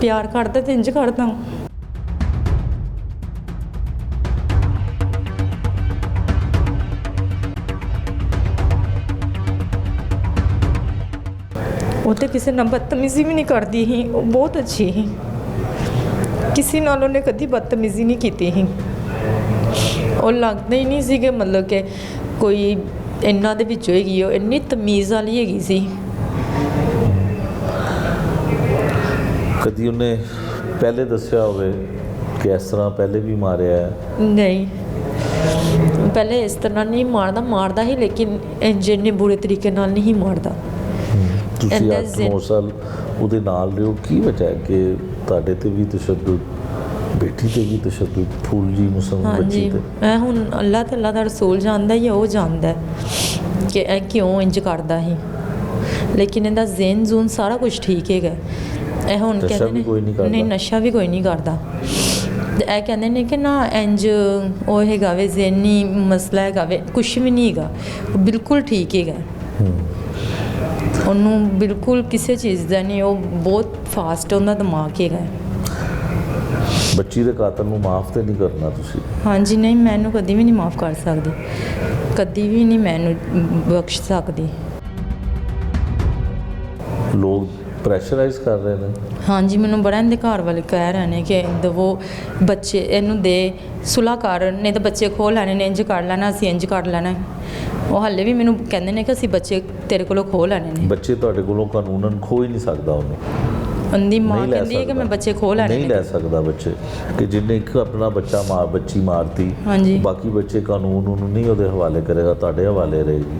S2: ਪਿਆਰ ਕਰਦਾ ਤੇ ਇੰਝ ਕਰਦਾ। ਉਹ ਤੇ ਕਿਸੇ ਨਾਲ ਬਦਤਮੀਜ਼ੀ ਵੀ ਨਹੀਂ ਕਰਦੀ ਸੀ, ਉਹ ਬਹੁਤ ਅੱਛੀ ਸੀ। ਕਿਸੇ ਨਾਲ ਉਹਨੇ ਕਦੀ ਬਦਤਮੀਜ਼ੀ ਨਹੀਂ ਕੀਤੀ ਸੀ। ਉਹ ਲੱਗਦਾ ਹੀ ਨਹੀਂ ਸੀ ਕਿ ਮਤਲਬ ਕਿ ਕੋਈ ਇਹਨਾਂ ਦੇ ਵਿੱਚੋਂ ਹੈਗੀ, ਉਹ ਇੰਨੀ ਤਮੀਜ਼ ਵਾਲੀ ਹੈਗੀ ਸੀ।
S1: ਕਦੀ ਉਹਨੇ ਪਹਿਲੇ ਦੱਸਿਆ ਹੋਵੇ ਕਿ ਇਸ ਤਰ੍ਹਾਂ ਪਹਿਲੇ ਵੀ ਮਾਰਿਆ ਹੈ?
S2: ਨਹੀਂ, ਪਹਿਲੇ ਇਸ ਤਰ੍ਹਾਂ ਨਹੀਂ ਮਾਰਦਾ ਹੀ, ਲੇਕਿਨ ਇੰਨੇ ਬੁਰੇ ਤਰੀਕੇ ਨਾਲ ਨਹੀਂ ਮਾਰਦਾ।
S1: ਤੁਸੀਂ
S2: ਇੰਨਾ
S1: 8-9 ਸਾਲ ਉਹਦੇ ਨਾਲ ਰਹੇ ਹੋ, ਕੀ ਵਜ੍ਹਾ ਹੈ ਕਿ ਤੁਹਾਡੇ ਤੇ ਵੀ ਤਸ਼ੱਦਦ ਬੇਟੀ ਤੇ ਵੀ ਤਸ਼ੱਦਦ ਫੂਲ ਜੀ ਮੁਸਲਮਾਨ ਬੱਚੀ
S2: ਹਾਂਜੀ
S1: ਤੇ
S2: ਮੈਂ ਹੁਣ ਅੱਲਾਹ ਤੇ ਅੱਲਾਹ ਦਾ ਰਸੂਲ ਜਾਣਦਾ ਹੀ ਆ, ਉਹ ਜਾਣਦਾ ਹੈ ਕਿ ਇਹ ਕਿਉਂ ਇੰਜ ਕਰਦਾ ਸੀ, ਲੇਕਿਨ ਇਹਦਾ ਜ਼ੇਨ ਜ਼ੂਨ ਸਾਰਾ ਕੁਝ ਠੀਕ ਹੈਗਾ। ਇਹ ਹੁਣ
S1: ਨਸ਼ਾ
S2: ਕਹਿੰਦੇ
S1: ਵੀ
S2: ਨੇ
S1: ਕੋਈ ਨਹੀਂ ਕਰਦਾ?
S2: ਨਹੀਂ, ਨਸ਼ਾ ਵੀ ਕੋਈ ਨਹੀਂ ਕਰਦਾ। ਤੇ ਇਹ ਕਹਿੰਦੇ ਨੇ ਕਿ ਨਾ ਇੰਜ ਉਹ ਹੈਗਾ ਵੇ ਜ਼ੇਨੀ ਮਸਲਾ ਹੈਗਾ ਵੇ, ਕੁਛ ਵੀ ਨਹੀਂ ਹੈਗਾ, ਉਹ ਬਿਲਕੁਲ ਠੀਕ ਹੈਗਾ। ਉਹਨੂੰ ਬਿਲਕੁਲ ਕਿਸੇ ਚੀਜ਼ ਦਾ ਨਹੀਂ, ਉਹ ਬਹੁਤ ਫਾਸਟ ਉਹਦਾ ਦਿਮਾਗ ਹੈਗਾ।
S1: ਬੱਚੀ ਦੇ ਕਾਤਲ ਨੂੰ ਮਾਫ ਤੇ ਨਹੀਂ ਕਰਨਾ ਤੁਸੀਂ?
S2: ਹਾਂਜੀ ਨਹੀਂ, ਮੈਂ ਇਹਨੂੰ ਕਦੀ ਵੀ ਨਹੀਂ ਮਾਫ ਕਰ ਸਕਦੀ, ਕਦੀ ਵੀ ਨਹੀਂ ਮੈਂ ਇਹਨੂੰ ਬਖਸ਼ ਸਕਦੀ।
S1: ਲੋਕ ਪ੍ਰੈਸ਼ਰਾਈਜ਼ ਕਰ ਰਹੇ ਨੇ?
S2: ਹਾਂਜੀ ਮੈਨੂੰ ਬੜਾ ਇਹਦੇ ਘਰ ਵਾਲੇ ਕਹਿ ਰਹੇ ਨੇ ਕਿ ਦਵੋ ਬੱਚੇ ਇਹਨੂੰ ਦੇ, ਸੁਲ੍ਹਾ ਕਰ, ਨਹੀਂ ਤਾਂ ਬੱਚੇ ਖੋਹ ਲੈਣੇ ਨੇ, ਇੰਜ ਕਰ ਲੈਣਾ, ਅਸੀਂ ਇੰਜ ਕਰ ਲੈਣਾ। ਉਹ ਹਾਲੇ ਵੀ ਮੈਨੂੰ ਕਹਿੰਦੇ ਨੇ ਕਿ ਅਸੀਂ ਬੱਚੇ ਤੇਰੇ ਕੋਲੋਂ ਖੋਹ ਲੈਣੇ ਨੇ।
S1: ਬੱਚੇ ਤੁਹਾਡੇ ਕੋਲੋਂ ਕਾਨੂੰਨਨ ਖੋਹ ਹੀ ਨਹੀਂ ਸਕਦਾ ਉਹਨੂੰ?
S2: ਉਹਦੀ ਮਾਂ
S1: ਨਹੀਂ ਲੈ
S2: ਕਹਿੰਦੀ ਹੈ ਕਿ ਮੈਂ
S1: ਸਕਦਾ।
S2: ਬੱਚੇ ਖੋਹ ਲੈਣੇ
S1: ਨਹੀਂ
S2: ਨੇ।
S1: ਲੈ ਸਕਦਾ ਬੱਚੇ, ਕਿ ਜਿੰਨੇ ਇੱਕ ਆਪਣਾ ਬੱਚੀ ਮਾਰਤੀ,
S2: ਹਾਂਜੀ
S1: ਬਾਕੀ ਬੱਚੇ ਕਾਨੂੰਨ ਉਹਨੂੰ ਨਹੀਂ ਉਹਦੇ ਹਵਾਲੇ ਕਰੇਗਾ, ਤੁਹਾਡੇ ਹਵਾਲੇ ਰਹੇਗੀ।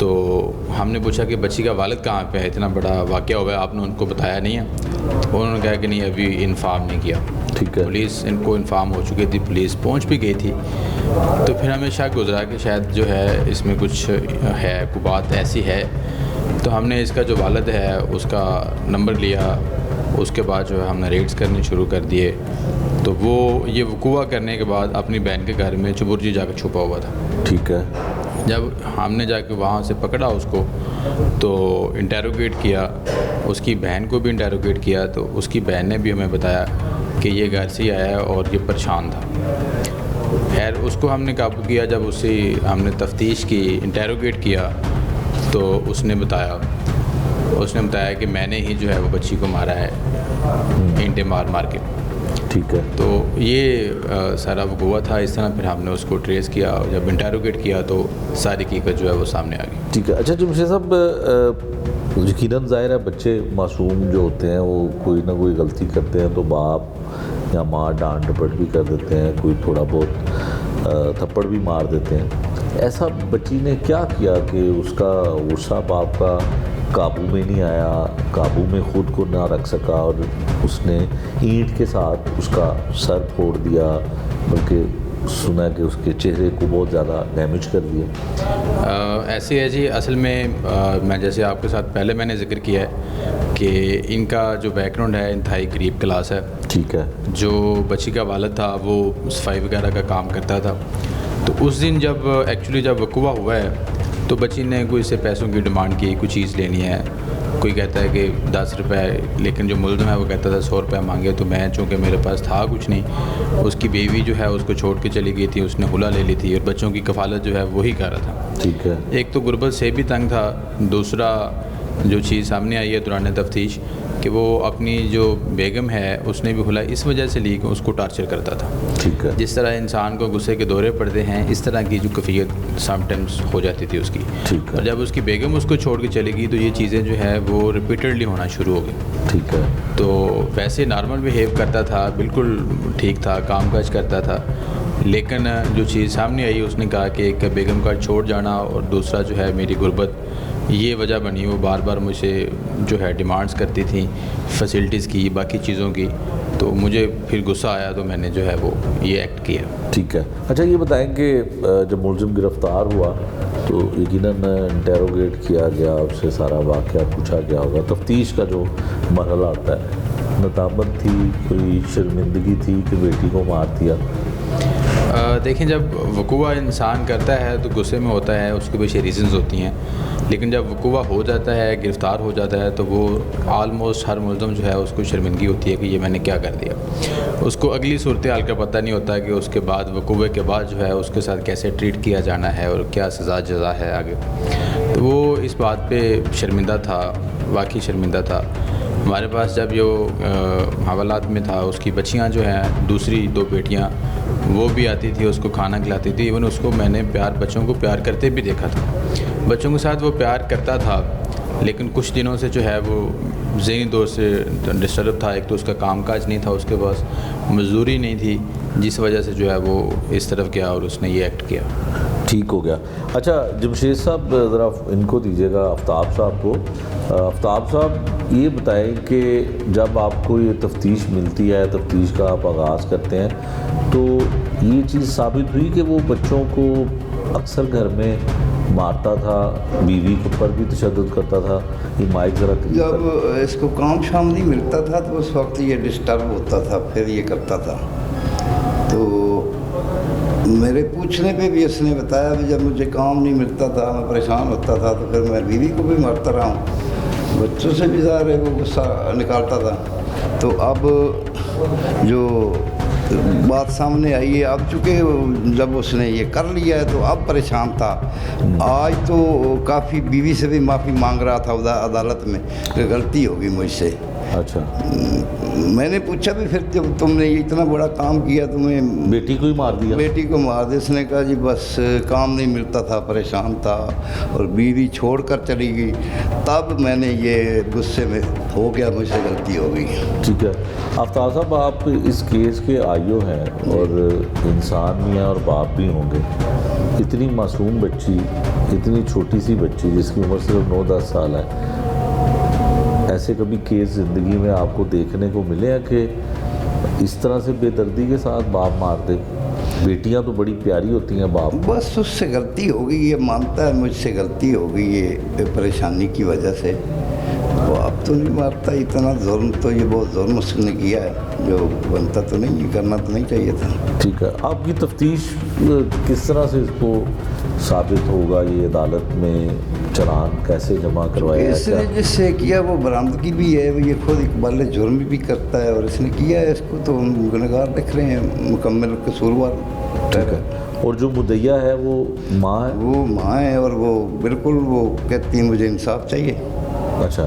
S3: تو ہم نے پوچھا کہ بچی کا والد کہاں پہ ہے، اتنا بڑا واقعہ ہوا ہے آپ نے ان کو بتایا نہیں ہے؟ تو انہوں نے کہا کہ نہیں ابھی انفارم نہیں کیا.
S1: ٹھیک ہے.
S3: پولیس ان کو انفارم ہو چکی تھی، پولیس پہنچ بھی گئی تھی. تو پھر ہمیں شک گزرا کہ شاید جو ہے اس میں کچھ ہے، کوئی بات ایسی ہے. تو ہم نے اس کا جو والد ہے اس کا نمبر لیا، اس کے بعد جو ہے ہم نے ریڈز کرنے شروع کر دیے. تو وہ یہ وقوع کرنے کے بعد اپنی بہن کے گھر میں چبرجی جا کے چھپا ہوا تھا.
S1: ٹھیک ہے.
S3: جب ہم نے جا کے وہاں سے پکڑا اس کو تو انٹیروگیٹ کیا، اس کی بہن کو بھی انٹیروگیٹ کیا. تو اس کی بہن نے بھی ہمیں بتایا کہ یہ گھر سے ہی آیا ہے اور یہ پریشان تھا. خیر اس کو ہم نے قابو کیا. جب اسے ہم نے تفتیش کی، انٹیروگیٹ کیا، تو اس نے بتایا کہ میں نے ہی جو ہے وہ بچی کو مارا ہے، اینٹیں مار کے.
S1: ٹھیک ہے.
S3: تو یہ سارا وقوع تھا. اس طرح پھر ہم نے اس کو ٹریس کیا اور جب انٹیروگیٹ کیا تو ساری حقیقت جو ہے وہ سامنے آ گئی.
S1: ٹھیک ہے. اچھا جمشید صاحب، یقیناً ظاہر ہے بچے معصوم جو ہوتے ہیں وہ کوئی نہ کوئی غلطی کرتے ہیں تو باپ یا ماں ڈانٹ ڈپٹ بھی کر دیتے ہیں، کوئی تھوڑا بہت تھپڑ بھی مار دیتے ہیں. ایسا بچی نے کیا کیا کہ اس کا غصہ باپ کا قابو میں نہیں آیا، قابو میں خود کو نہ رکھ سکا اور اس نے اینٹ کے ساتھ اس کا سر پھوڑ دیا، بلکہ سنا کہ اس کے چہرے کو بہت زیادہ ڈیمیج کر دیا؟
S3: ایسے ہے جی، اصل میں میں جیسے آپ کے ساتھ پہلے میں نے ذکر کیا ہے کہ ان کا جو بیک گراؤنڈ ہے انتہائی غریب کلاس ہے.
S1: ٹھیک ہے.
S3: جو بچی کا والد تھا وہ صفائی وغیرہ کا کام کرتا تھا. تو اس دن جب وقوع ہوا ہے تو بچی نے کوئی سے پیسوں کی ڈیمانڈ کی، کوئی چیز لینی ہے. کوئی کہتا ہے کہ 10 روپے، لیکن جو ملزم ہے وہ کہتا تھا 100 روپے مانگے. تو میں چونکہ میرے پاس تھا کچھ نہیں، اس کی بیوی جو ہے اس کو چھوڑ کے چلی گئی تھی، اس نے ہلا لے لی تھی اور بچوں کی کفالت جو ہے وہی کر رہا تھا.
S1: ٹھیک ہے.
S3: ایک تو غربت سے بھی تنگ تھا، دوسرا جو چیز سامنے آئی ہے دوران تفتیش کہ وہ اپنی جو بیگم ہے اس نے بھی ہلا اس وجہ سے لی کہ اس کو ٹارچر کرتا تھا.
S1: ٹھیک ہے.
S3: جس طرح انسان کو غصے کے دورے پڑتے ہیں اس طرح کی جو کیفیت سم ٹائمز ہو جاتی تھی اس کی.
S1: ٹھیک ہے.
S3: اور جب اس کی بیگم اس کو چھوڑ کے چلے گئی تو یہ چیزیں جو ہے وہ ریپیٹڈلی ہونا شروع ہو گئی.
S1: ٹھیک ہے.
S3: تو ویسے نارمل بیہیو کرتا تھا، بالکل ٹھیک تھا، کام کاج کرتا تھا. لیکن جو چیز سامنے آئی اس نے کہا کہ ایک بیگم کا چھوڑ جانا اور دوسرا جو ہے میری غربت یہ وجہ بنی. وہ بار بار مجھ سے جو ہے ڈیمانڈز کرتی تھیں فیسلٹیز کی، باقی چیزوں کی. تو مجھے پھر غصہ آیا تو میں نے جو ہے وہ یہ ایکٹ کیا.
S1: ٹھیک ہے. اچھا یہ بتائیں کہ جب ملزم گرفتار ہوا تو یقیناً انٹیروگیٹ کیا گیا، اس سے سارا واقعہ پوچھا گیا ہوگا. تفتیش کا جو مرحلہ آتا ہے، ندامت تھی، کوئی شرمندگی تھی کہ بیٹی کو مار دیا؟
S3: دیکھیں جب وقوع انسان کرتا ہے تو غصے میں ہوتا ہے، اس کے پیچھے ریزنز ہوتی ہیں. لیکن جب وقوع ہو جاتا ہے، گرفتار ہو جاتا ہے، تو وہ آلموسٹ ہر ملزم جو ہے اس کو شرمندگی ہوتی ہے کہ یہ میں نے کیا کر دیا. اس کو اگلی صورتحال کا پتہ نہیں ہوتا کہ اس کے بعد وقوع کے بعد جو ہے اس کے ساتھ کیسے ٹریٹ کیا جانا ہے اور کیا سزا جزا ہے آگے. تو وہ اس بات پہ شرمندہ تھا، واقعی شرمندہ تھا. ہمارے پاس جب جو حوالات میں تھا اس کی بچیاں جو ہیں، دوسری 2 بیٹیاں، وہ بھی آتی تھی، اس کو کھانا کھلاتی تھی. ایون اس کو میں نے بچوں کو پیار کرتے بھی دیکھا تھا. بچوں کے ساتھ وہ پیار کرتا تھا، لیکن کچھ دنوں سے جو ہے وہ ذہنی طور سے ڈسٹرب تھا. ایک تو اس کا کام کاج نہیں تھا، اس کے پاس مزدوری نہیں تھی، جس وجہ سے جو ہے وہ اس طرف گیا اور اس نے یہ ایکٹ کیا.
S1: ٹھیک ہو گیا. اچھا جمشید صاحب ذرا ان کو دیجیے گا، آفتاب صاحب کو. آفتاب صاحب یہ بتائیں کہ جب آپ کو یہ تفتیش ملتی ہے، تفتیش کا آپ آغاز کرتے ہیں، تو یہ چیز ثابت ہوئی کہ وہ بچوں کو اکثر گھر میں مارتا تھا، بیوی کے اوپر بھی تشدد کرتا تھا؟ یہ مائک ذرا
S4: جب اس کو کام شام نہیں ملتا تھا تو اس وقت یہ ڈسٹرب ہوتا تھا، پھر یہ کرتا تھا. تو میرے پوچھنے پہ بھی اس نے بتایا کہ جب مجھے کام نہیں ملتا تھا، میں پریشان ہوتا تھا، تو پھر میں بیوی کو بھی مارتا رہا ہوں، بچوں سے بھی ظاہر ہے وہ غصہ نکالتا تھا. تو اب جو بات سامنے آئی ہے، اب چونکہ جب اس نے یہ کر لیا ہے تو اب پریشان تھا. آج تو کافی بیوی سے بھی معافی مانگ رہا تھا عدالت میں کہ غلطی ہوگی مجھ سے.
S1: اچھا.
S4: میں نے پوچھا بھی پھر جب تم نے یہ اتنا بڑا کام کیا، تمہیں
S1: بیٹی کو ہی مار دیا؟
S4: بیٹی کو مار دیا. اس نے کہا جی بس کام نہیں ملتا تھا، پریشان تھا اور بیوی چھوڑ کر چلی گئی، تب میں نے یہ غصے میں ہو گیا، مجھ سے غلطی ہو گئی.
S1: ٹھیک ہے. آفتاب صاحب آپ اس کیس کے آئیو ہیں اور انسان بھی ہیں اور باپ بھی ہوں گے. اتنی معصوم بچی، اتنی چھوٹی سی بچی جس کی عمر صرف 9-10 سال ہے، ایسے کبھی کیس زندگی میں آپ کو دیکھنے کو ملے ہیں کہ اس طرح سے بے دردی کے ساتھ باپ مار دے؟ بیٹیاں تو بڑی پیاری ہوتی ہیں باپ.
S4: بس اس سے غلطی ہو گئی، یہ مانتا ہے مجھ سے غلطی ہو گئی یہ پریشانی کی وجہ سے. وہ اب تو نہیں مارتا، اتنا ظلم تو یہ بہت ظلم اس نے کیا ہے جو بنتا تو نہیں، کرنا تو نہیں چاہیے تھا.
S1: ٹھیک ہے، آپ کی تفتیش کس طرح سے اس کو ثابت ہوگا؟ یہ عدالت میں چلان کیسے جمع کروایا
S4: اس نے جس سے کیا وہ برآمدگی بھی ہے، یہ خود اقبال جرم بھی کرتا ہے اور اس نے کیا ہے، اس کو تو ہم گنہگار لکھ رہے ہیں، مکمل قصوروار.
S1: ٹھیک ہے. اور جو مدعیہ ہے وہ ماں ہے؟
S4: وہ ماں ہے اور وہ بالکل وہ کہتی ہیں مجھے انصاف چاہیے.
S1: اچھا،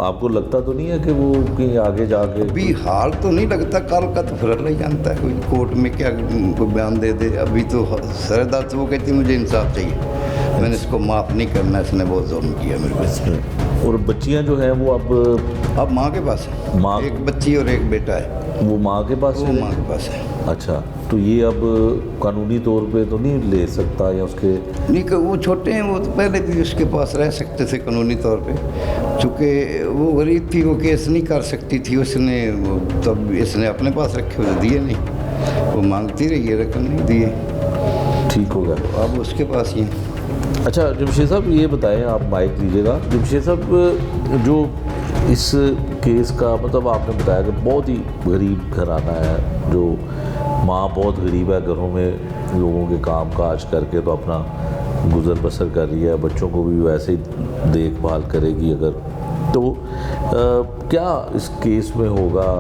S1: آپ کو لگتا تو نہیں ہے کہ وہ کہیں آگے جا کے؟
S4: ابھی حال تو نہیں لگتا، کل کا تو پھر اللہ ہی جانتا ہے، کوئی کورٹ میں کیا کوئی بیان دے دے. ابھی تو سردار سے وہ کہتی ہے مجھے انصاف چاہیے، میں نے اس کو معاف نہیں کرنا، اس نے بہت ظلم کیا میرے پاس.
S1: اور بچیاں جو ہیں وہ
S4: اب ماں کے پاس ہیں،
S1: ماں
S4: ایک بچی اور ایک بیٹا ہے.
S1: وہ ماں کے پاس
S4: وہ
S1: ہے؟
S4: ماں کے پاس ہے.
S1: اچھا، تو یہ اب قانونی طور پہ تو نہیں لے سکتا یا اس کے؟
S4: نہیں کہ وہ چھوٹے ہیں، وہ تو پہلے بھی اس کے پاس رہ سکتے تھے قانونی طور پہ، چونکہ وہ غریب تھی، وہ کیس نہیں کر سکتی تھی. اس نے تب اس نے اپنے پاس رکھے ہوئے دیے نہیں، وہ مانگتی رہی ہے، رقم نہیں دیے.
S1: ٹھیک ہوگا،
S4: اب اس کے پاس ہی.
S1: اچھا جمشید صاحب یہ بتائیں، آپ مائک دیجیے گا. جمشید صاحب جو اس کیس کا مطلب آپ نے بتایا کہ بہت ہی غریب گھرانہ ہے، جو ماں بہت غریب ہے، گھروں میں لوگوں کے کام کاج کر کے تو اپنا گزر بسر کر رہی ہے، بچوں کو بھی ویسے ہی دیکھ بھال کرے گی. اگر تو کیا اس کیس میں ہوگا؟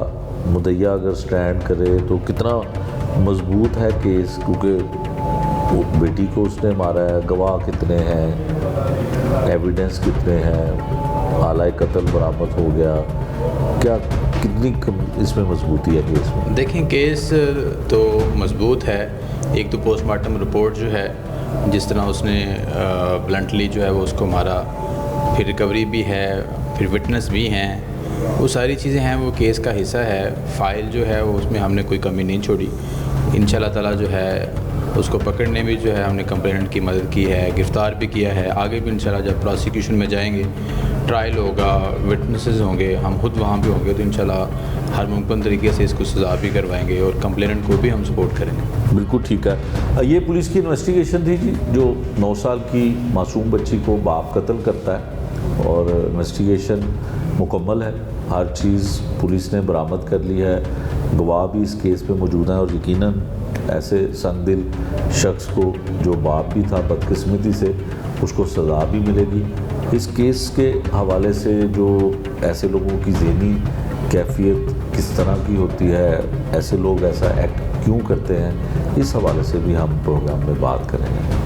S1: مدعیہ اگر سٹینڈ کرے تو کتنا مضبوط ہے کیس؟ کیونکہ وہ بیٹی کو اس نے مارا ہے، گواہ کتنے ہیں، ایویڈنس کتنے ہیں، آلہ قتل برآمد ہو گیا، کیا کتنی اس میں مضبوطی ہے کیس میں؟
S3: دیکھیں کیس تو مضبوط ہے. ایک تو پوسٹ مارٹم رپورٹ جو ہے، جس طرح اس نے بلنٹلی جو ہے وہ اس کو مارا، پھر ریکوری بھی ہے، پھر وٹنس بھی ہیں، وہ ساری چیزیں ہیں، وہ کیس کا حصہ ہے. فائل جو ہے وہ اس میں ہم نے کوئی کمی نہیں چھوڑی. انشاءاللہ تعالیٰ جو ہے اس کو پکڑنے میں جو ہے ہم نے کمپلیننٹ کی مدد کی ہے، گرفتار بھی کیا ہے. آگے بھی انشاءاللہ جب پروسیکیوشن میں جائیں گے، ٹرائل ہوگا، وٹنسز ہوں گے، ہم خود وہاں پہ ہوں گے، تو انشاءاللہ ہر ممکن طریقے سے اس کو سزا بھی کروائیں گے اور کمپلیننٹ کو بھی ہم سپورٹ کریں گے.
S1: بالکل ٹھیک ہے. یہ پولیس کی انویسٹیگیشن تھی جی، جو 9 سال کی معصوم بچی کو باپ قتل کرتا ہے، اور انویسٹیگیشن مکمل ہے، ہر چیز پولیس نے برآمد کر لی ہے، گواہ بھی اس کیس پہ موجود ہیں، اور یقیناً ایسے سنگ دل شخص کو جو باپ بھی تھا بدقسمتی سے، اس کو سزا بھی ملے گی. اس کیس کے حوالے سے جو ایسے لوگوں کی ذہنی کیفیت کس طرح کی ہوتی ہے، ایسے لوگ ایسا ایکٹ کیوں کرتے ہیں، اس حوالے سے بھی ہم پروگرام میں بات کریں گے.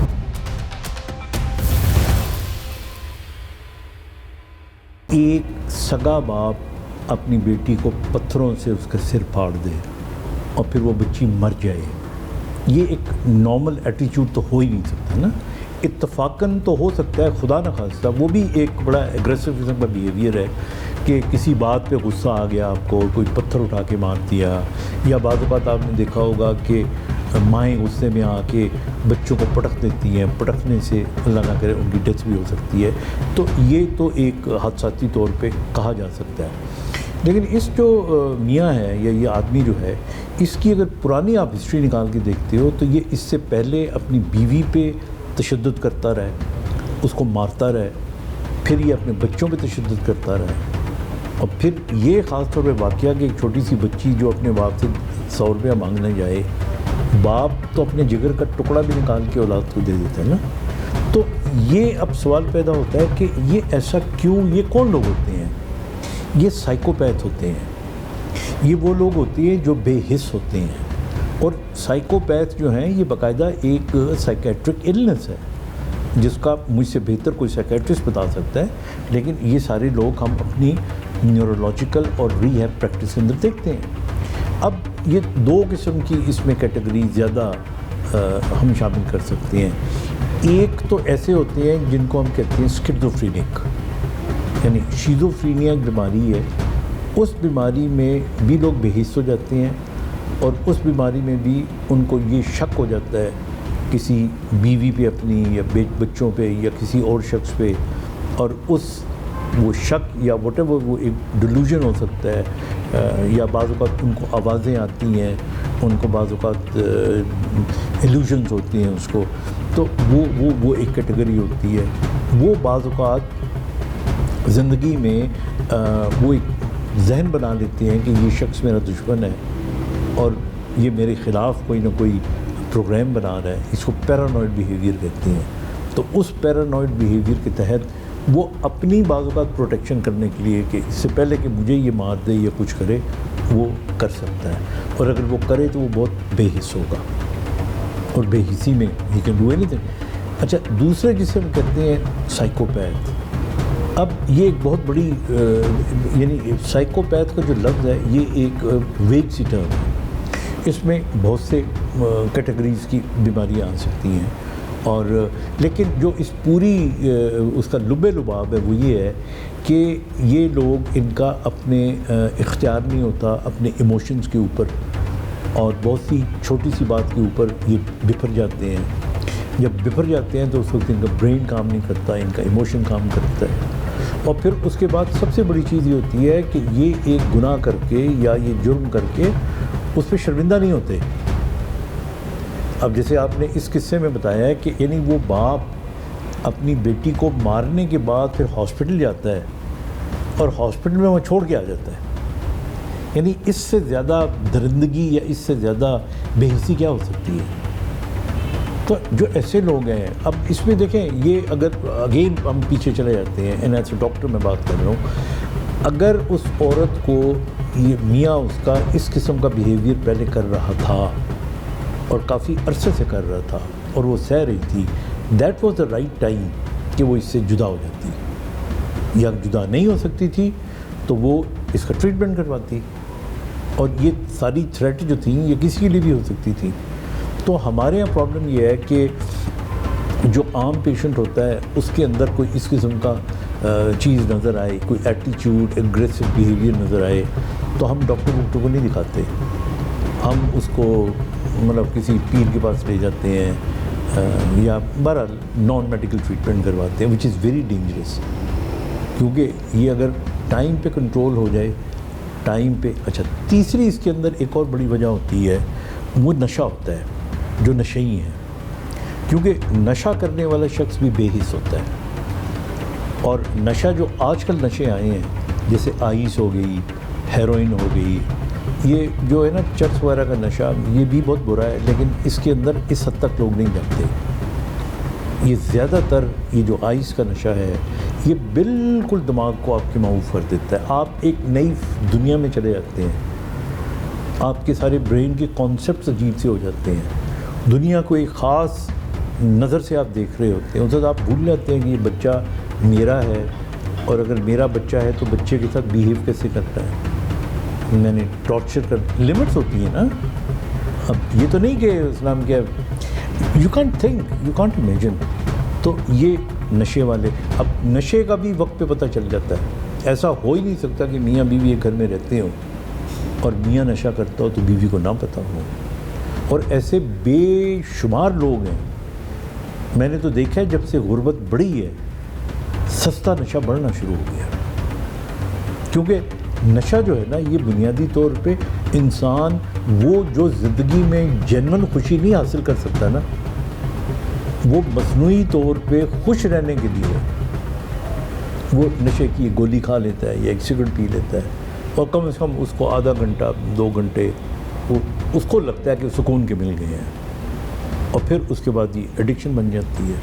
S5: ایک سگا باپ اپنی بیٹی کو پتھروں سے اس کا سر پھاڑ دے اور پھر وہ بچی مر جائے، یہ ایک نارمل ایٹیچیوڈ تو ہو ہی نہیں سکتا نا. اتفاقاً تو ہو سکتا ہے، خدا نہ خواستہ، وہ بھی ایک بڑا ایگریسو قسم کا بیہیویئر ہے کہ کسی بات پہ غصہ آ گیا آپ کو، کوئی پتھر اٹھا کے مار دیا، یا بعض اوقات آپ نے دیکھا ہوگا کہ مائیں غصے میں آ کے بچوں کو پٹک دیتی ہیں، پٹکنے سے اللہ نہ کرے ان کی ڈیتھ بھی ہو سکتی ہے. تو یہ تو ایک حادثاتی طور پہ کہا جا سکتا ہے. لیکن اس جو میاں ہے یا یہ آدمی جو ہے، اس کی اگر پرانی آپ ہسٹری نکال کے دیکھتے ہو تو یہ اس سے پہلے اپنی بیوی پہ تشدد کرتا رہے، اس کو مارتا رہے، پھر یہ اپنے بچوں پہ تشدد کرتا رہے، اور پھر یہ خاص طور پہ واقعہ کہ ایک چھوٹی سی بچی جو اپنے باپ سے 100 روپیہ مانگنے جائے، باپ تو اپنے جگر کا ٹکڑا بھی نکال کے اولاد کو دے دیتا ہے نا. تو یہ اب سوال پیدا ہوتا ہے کہ یہ ایسا کیوں؟ یہ کون لوگ ہوتے ہیں؟ یہ سائیکوپیتھ ہوتے ہیں. یہ وہ لوگ ہوتے ہیں جو بے حس ہوتے ہیں، اور سائیکوپیتھ جو ہیں یہ باقاعدہ ایک سائیکیٹرک ایلنس ہے جس کا مجھ سے بہتر کوئی سائیکیٹرسٹ بتا سکتا ہے. لیکن یہ سارے لوگ ہم اپنی نیورولوجیکل اور ری ہیب پریکٹس کے اندر دیکھتے ہیں. اب یہ 2 قسم کی اس میں کیٹیگری زیادہ ہم شامل کر سکتے ہیں. ایک تو ایسے ہوتے ہیں جن کو ہم کہتے ہیں اسکیزوفرینک، یعنی شیزوفرینیا ایک بیماری ہے. اس بیماری میں بھی لوگ بے حس ہو جاتے ہیں، اور اس بیماری میں بھی ان کو یہ شک ہو جاتا ہے کسی بیوی پہ اپنی یا بچوں پہ یا کسی اور شخص پہ، اور وہ شک یا واٹ ایور وہ ایک ڈیلوژن ہو سکتا ہے، یا بعض اوقات ان کو آوازیں آتی ہیں، ان کو بعض اوقات ایلیوژنز ہوتی ہیں اس کو، تو وہ ایک کیٹیگری ہوتی ہے۔ وہ بعض اوقات زندگی میں وہ ایک ذہن بنا لیتے ہیں کہ یہ شخص میرا دشمن ہے اور یہ میرے خلاف کوئی نہ کوئی پروگرام بنا رہا ہے، اس کو پیرانوئڈ بیہیویئر کہتے ہیں۔ تو اس پیرانوئڈ بیہیویئر کے تحت وہ اپنی بعض اوقات پروٹیکشن کرنے کے لیے کہ اس سے پہلے کہ مجھے یہ مار دے یا کچھ کرے، وہ کر سکتا ہے، اور اگر وہ کرے تو وہ بہت بے حس ہوگا، اور بے حسی میں he can do any thing. اچھا، دوسرے جسے ہم کہتے ہیں سائیکوپیتھ۔ اب یہ ایک بہت بڑی یعنی سائیکوپیتھ کا جو لفظ ہے یہ ایک ویگ سی ٹرم ہے، اس میں بہت سے کیٹیگریز کی بیماریاں آ سکتی ہیں، اور لیکن جو اس پوری اس کا لب لباب ہے وہ یہ ہے کہ یہ لوگ، ان کا اپنے اختیار نہیں ہوتا اپنے ایموشنز کے اوپر، اور بہت سی چھوٹی سی بات کے اوپر یہ بپھر جاتے ہیں۔ جب بپھر جاتے ہیں تو اس وقت ان کا برین کام نہیں کرتا، ان کا ایموشن کام کرتا ہے، اور پھر اس کے بعد سب سے بڑی چیز یہ ہوتی ہے کہ یہ ایک گناہ کر کے یا یہ جرم کر کے اس پہ شرمندہ نہیں ہوتے۔ اب جیسے آپ نے اس قصے میں بتایا ہے کہ یعنی وہ باپ اپنی بیٹی کو مارنے کے بعد پھر ہاسپٹل جاتا ہے اور ہاسپٹل میں وہ چھوڑ کے آ جاتا ہے، یعنی اس سے زیادہ درندگی یا اس سے زیادہ بے حسی کیا ہو سکتی ہے؟ تو جو ایسے لوگ ہیں، اب اس میں دیکھیں، یہ اگر اگین ہم پیچھے چلے جاتے ہیں، ایز اے ڈاکٹر میں بات کر رہا ہوں، اگر اس عورت کو یہ میاں اس کا اس قسم کا بیہیویئر پہلے کر رہا تھا اور کافی عرصے سے کر رہا تھا اور وہ سہ رہی تھی، that was the right time کہ وہ اس سے جدا ہو جاتی، یا جدا نہیں ہو سکتی تھی تو وہ اس کا ٹریٹمنٹ کرواتی، اور یہ ساری تھریٹ جو تھیں یہ کسی کے لیے بھی ہو سکتی تھی۔ تو ہمارے یہاں پرابلم یہ ہے کہ جو عام پیشنٹ ہوتا ہے اس کے اندر کوئی اس قسم کا چیز نظر آئے، کوئی ایٹیچیوڈ، اگریسو بیہیویئر نظر آئے، تو ہم ڈاکٹر کو نہیں دکھاتے، ہم اس کو مطلب کسی پیر کے پاس لے جاتے ہیں، یا بہرحال نان میڈیکل ٹریٹمنٹ کرواتے ہیں، وچ از ویری ڈینجرس، کیونکہ یہ اگر ٹائم پہ کنٹرول ہو جائے، ٹائم پہ۔ اچھا، تیسری اس کے اندر ایک اور بڑی وجہ ہوتی ہے، وہ نشہ ہوتا ہے، جو نشئی ہیں، کیونکہ نشہ کرنے والا شخص بھی بے حس ہوتا ہے، اور نشہ جو آج کل نشے آئے ہیں جیسے آئس ہو گئی، ہیروئن ہو گئی، یہ جو ہے نا چرس وغیرہ کا نشہ، یہ بھی بہت برا ہے، لیکن اس کے اندر اس حد تک لوگ نہیں جاتے۔ یہ زیادہ تر یہ جو آئس کا نشہ ہے یہ بالکل دماغ کو آپ کے معاف کر دیتا ہے، آپ ایک نئی دنیا میں چلے جاتے ہیں، آپ کے سارے برین کے کانسیپٹس عجیب سے ہو جاتے ہیں، دنیا کو ایک خاص نظر سے آپ دیکھ رہے ہوتے ہیں، اس وقت آپ بھول جاتے ہیں کہ یہ بچہ میرا ہے، اور اگر میرا بچہ ہے تو بچے کے ساتھ بیہیو کیسے کرتا ہے، میں نے ٹارچر کر، لمٹس ہوتی ہیں نا۔ اب یہ تو نہیں کہ اسلام کیا، you can't think, you can't imagine. تو یہ نشے والے، اب نشے کا بھی وقت پہ پتہ چل جاتا ہے، ایسا ہو ہی نہیں سکتا کہ میاں بیوی ایک گھر میں رہتے ہوں اور میاں نشہ کرتا ہو تو بیوی کو نہ پتہ ہو، اور ایسے بے شمار لوگ ہیں۔ میں نے تو دیکھا ہے جب سے غربت بڑھی ہے سستا نشہ بڑھنا شروع ہو گیا، کیونکہ نشہ جو ہے نا یہ بنیادی طور پہ انسان وہ جو زندگی میں جینون خوشی نہیں حاصل کر سکتا نا، وہ مصنوعی طور پہ خوش رہنے کے لیے وہ نشے کی گولی کھا لیتا ہے یا ایک سگریٹ پی لیتا ہے، اور کم از کم اس کو آدھا گھنٹہ 2 گھنٹے وہ اس کو لگتا ہے کہ سکون کے مل گئے ہیں، اور پھر اس کے بعد یہ ایڈکشن بن جاتی ہے۔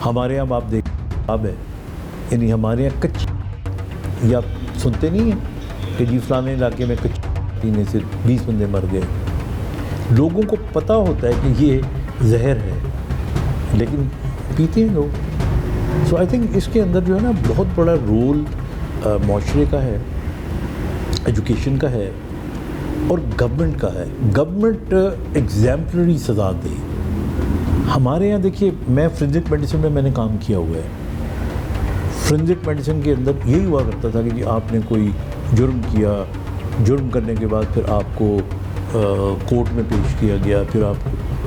S5: ہمارے یہاں آپ دیکھ اب ہے، یعنی ہمارے یہاں کچی، یا سنتے نہیں ہیں کہ جی فلانے علاقے میں کچی پینے سے 20 بندے مر گئے، لوگوں کو پتہ ہوتا ہے کہ یہ زہر ہے لیکن پیتے ہیں لوگ۔ سو آئی تھنک اس کے اندر جو ہے نا بہت بڑا رول معاشرے کا ہے، ایجوکیشن کا ہے، اور گورنمنٹ کا ہے۔ گورنمنٹ ایگزیمپلری سزا دے۔ ہمارے یہاں دیکھیے، میں فورینزک میڈیسن میں نے کام کیا ہوا ہے، فورینزک میڈیسن کے اندر یہی ہوا کرتا تھا کہ جی آپ نے کوئی جرم کیا، جرم کرنے کے بعد پھر آپ کو کورٹ میں پیش کیا گیا، پھر آپ کو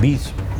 S5: 20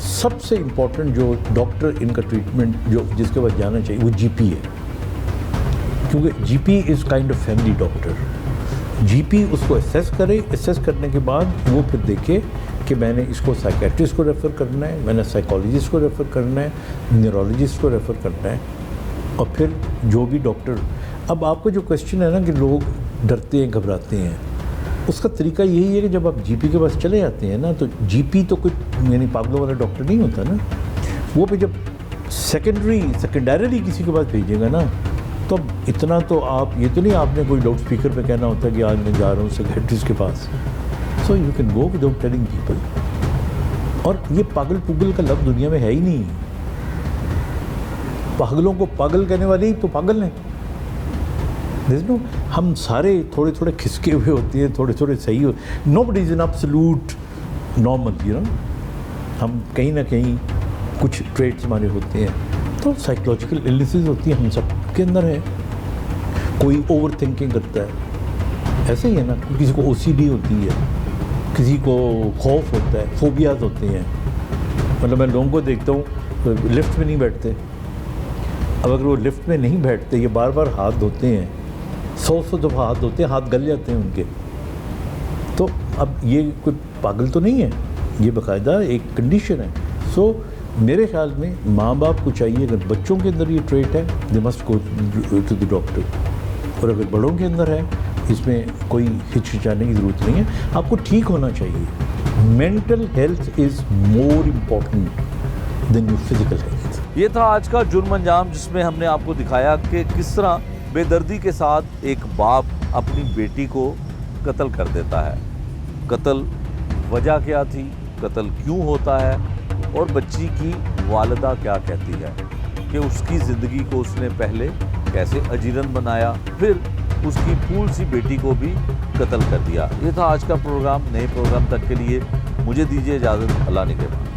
S5: سب سے امپورٹنٹ جو ڈاکٹر ان کا ٹریٹمنٹ جو جس کے بعد جانا چاہیے وہ جی پی ہے، کیونکہ G P is kind of family doctor. G P اس کو اسیس کرے، اسیس کرنے کے بعد وہ پھر دیکھے کہ میں نے اس کو سائیکیٹرسٹ کو ریفر کرنا ہے، میں نے سائیکالوجسٹ کو ریفر کرنا ہے، نیورولوجسٹ کو ریفر کرنا ہے، اور پھر جو بھی ڈاکٹر. اب آپ کا جو کویشچن ہے نا کہ لوگ ڈرتے ہیں گھبراتے ہیں، اس کا طریقہ یہی ہے کہ جب آپ جی پی کے پاس چلے جاتے ہیں نا تو جی پی تو کوئی یعنی پاگلوں والا ڈاکٹر نہیں ہوتا نا، وہ پہ جب سیکنڈریلی کسی کے پاس بھیجے گا نا تو اتنا تو آپ یہ تو نہیں آپ نے کوئی لاؤڈ اسپیکر پہ کہنا ہوتا کہ آج میں جا رہا ہوں سیکریٹریسٹ کے پاس. So you can go without telling people. اور یہ پاگل پوگل کا لفظ دنیا میں ہے ہی نہیں. پاگلوں کو پاگل کہنے والے ہی تو پاگل ہیں. ہم سارے تھوڑے تھوڑے کھسکے ہوئے ہوتے ہیں، تھوڑے تھوڑے صحیح ہو. Nobody is an absolute normal, you know. ہم کہیں نہ کہیں کچھ ٹریٹس ہمارے ہوتے ہیں، تو سائیکولوجیکل النیسز ہوتی ہیں ہم سب کے اندر ہے. کوئی اوور تھنکنگ کرتا ہے، ایسے ہی ہے نا. کسی کو او سی ڈی ہوتی ہے، کسی کو خوف ہوتا ہے، فوبیاز ہوتے ہیں. مطلب میں لوگوں کو دیکھتا ہوں لفٹ میں نہیں بیٹھتے. اب اگر وہ لفٹ میں نہیں بیٹھتے، یہ بار بار ہاتھ دھوتے ہیں، 100 دفعہ ہاتھ دھوتے ہیں، ہاتھ گل جاتے ہیں ان کے. تو اب یہ کوئی پاگل تو نہیں ہے، یہ باقاعدہ ایک کنڈیشن ہے. سو میرے خیال میں ماں باپ کو چاہیے اگر بچوں کے اندر یہ ٹریٹ ہے they must go to the doctor, اور اگر بڑوں کے اندر ہے اس میں کوئی ہچکچانے کی ضرورت نہیں ہے. آپ کو ٹھیک ہونا چاہیے. Mental health is more important than your physical health.
S1: یہ تھا آج کا جرم انجام، جس میں ہم نے آپ کو دکھایا کہ کس طرح بے دردی کے ساتھ ایک باپ اپنی بیٹی کو قتل کر دیتا ہے. قتل وجہ کیا تھی، قتل کیوں ہوتا ہے، اور بچی کی والدہ کیا کہتی ہے کہ اس کی زندگی کو اس نے پہلے کیسے اجیرن بنایا، پھر اس کی پھول سی بیٹی کو بھی قتل کر دیا. یہ تھا آج کا پروگرام. نئے پروگرام تک کے لیے مجھے دیجیے اجازت. اللہ نگہبان.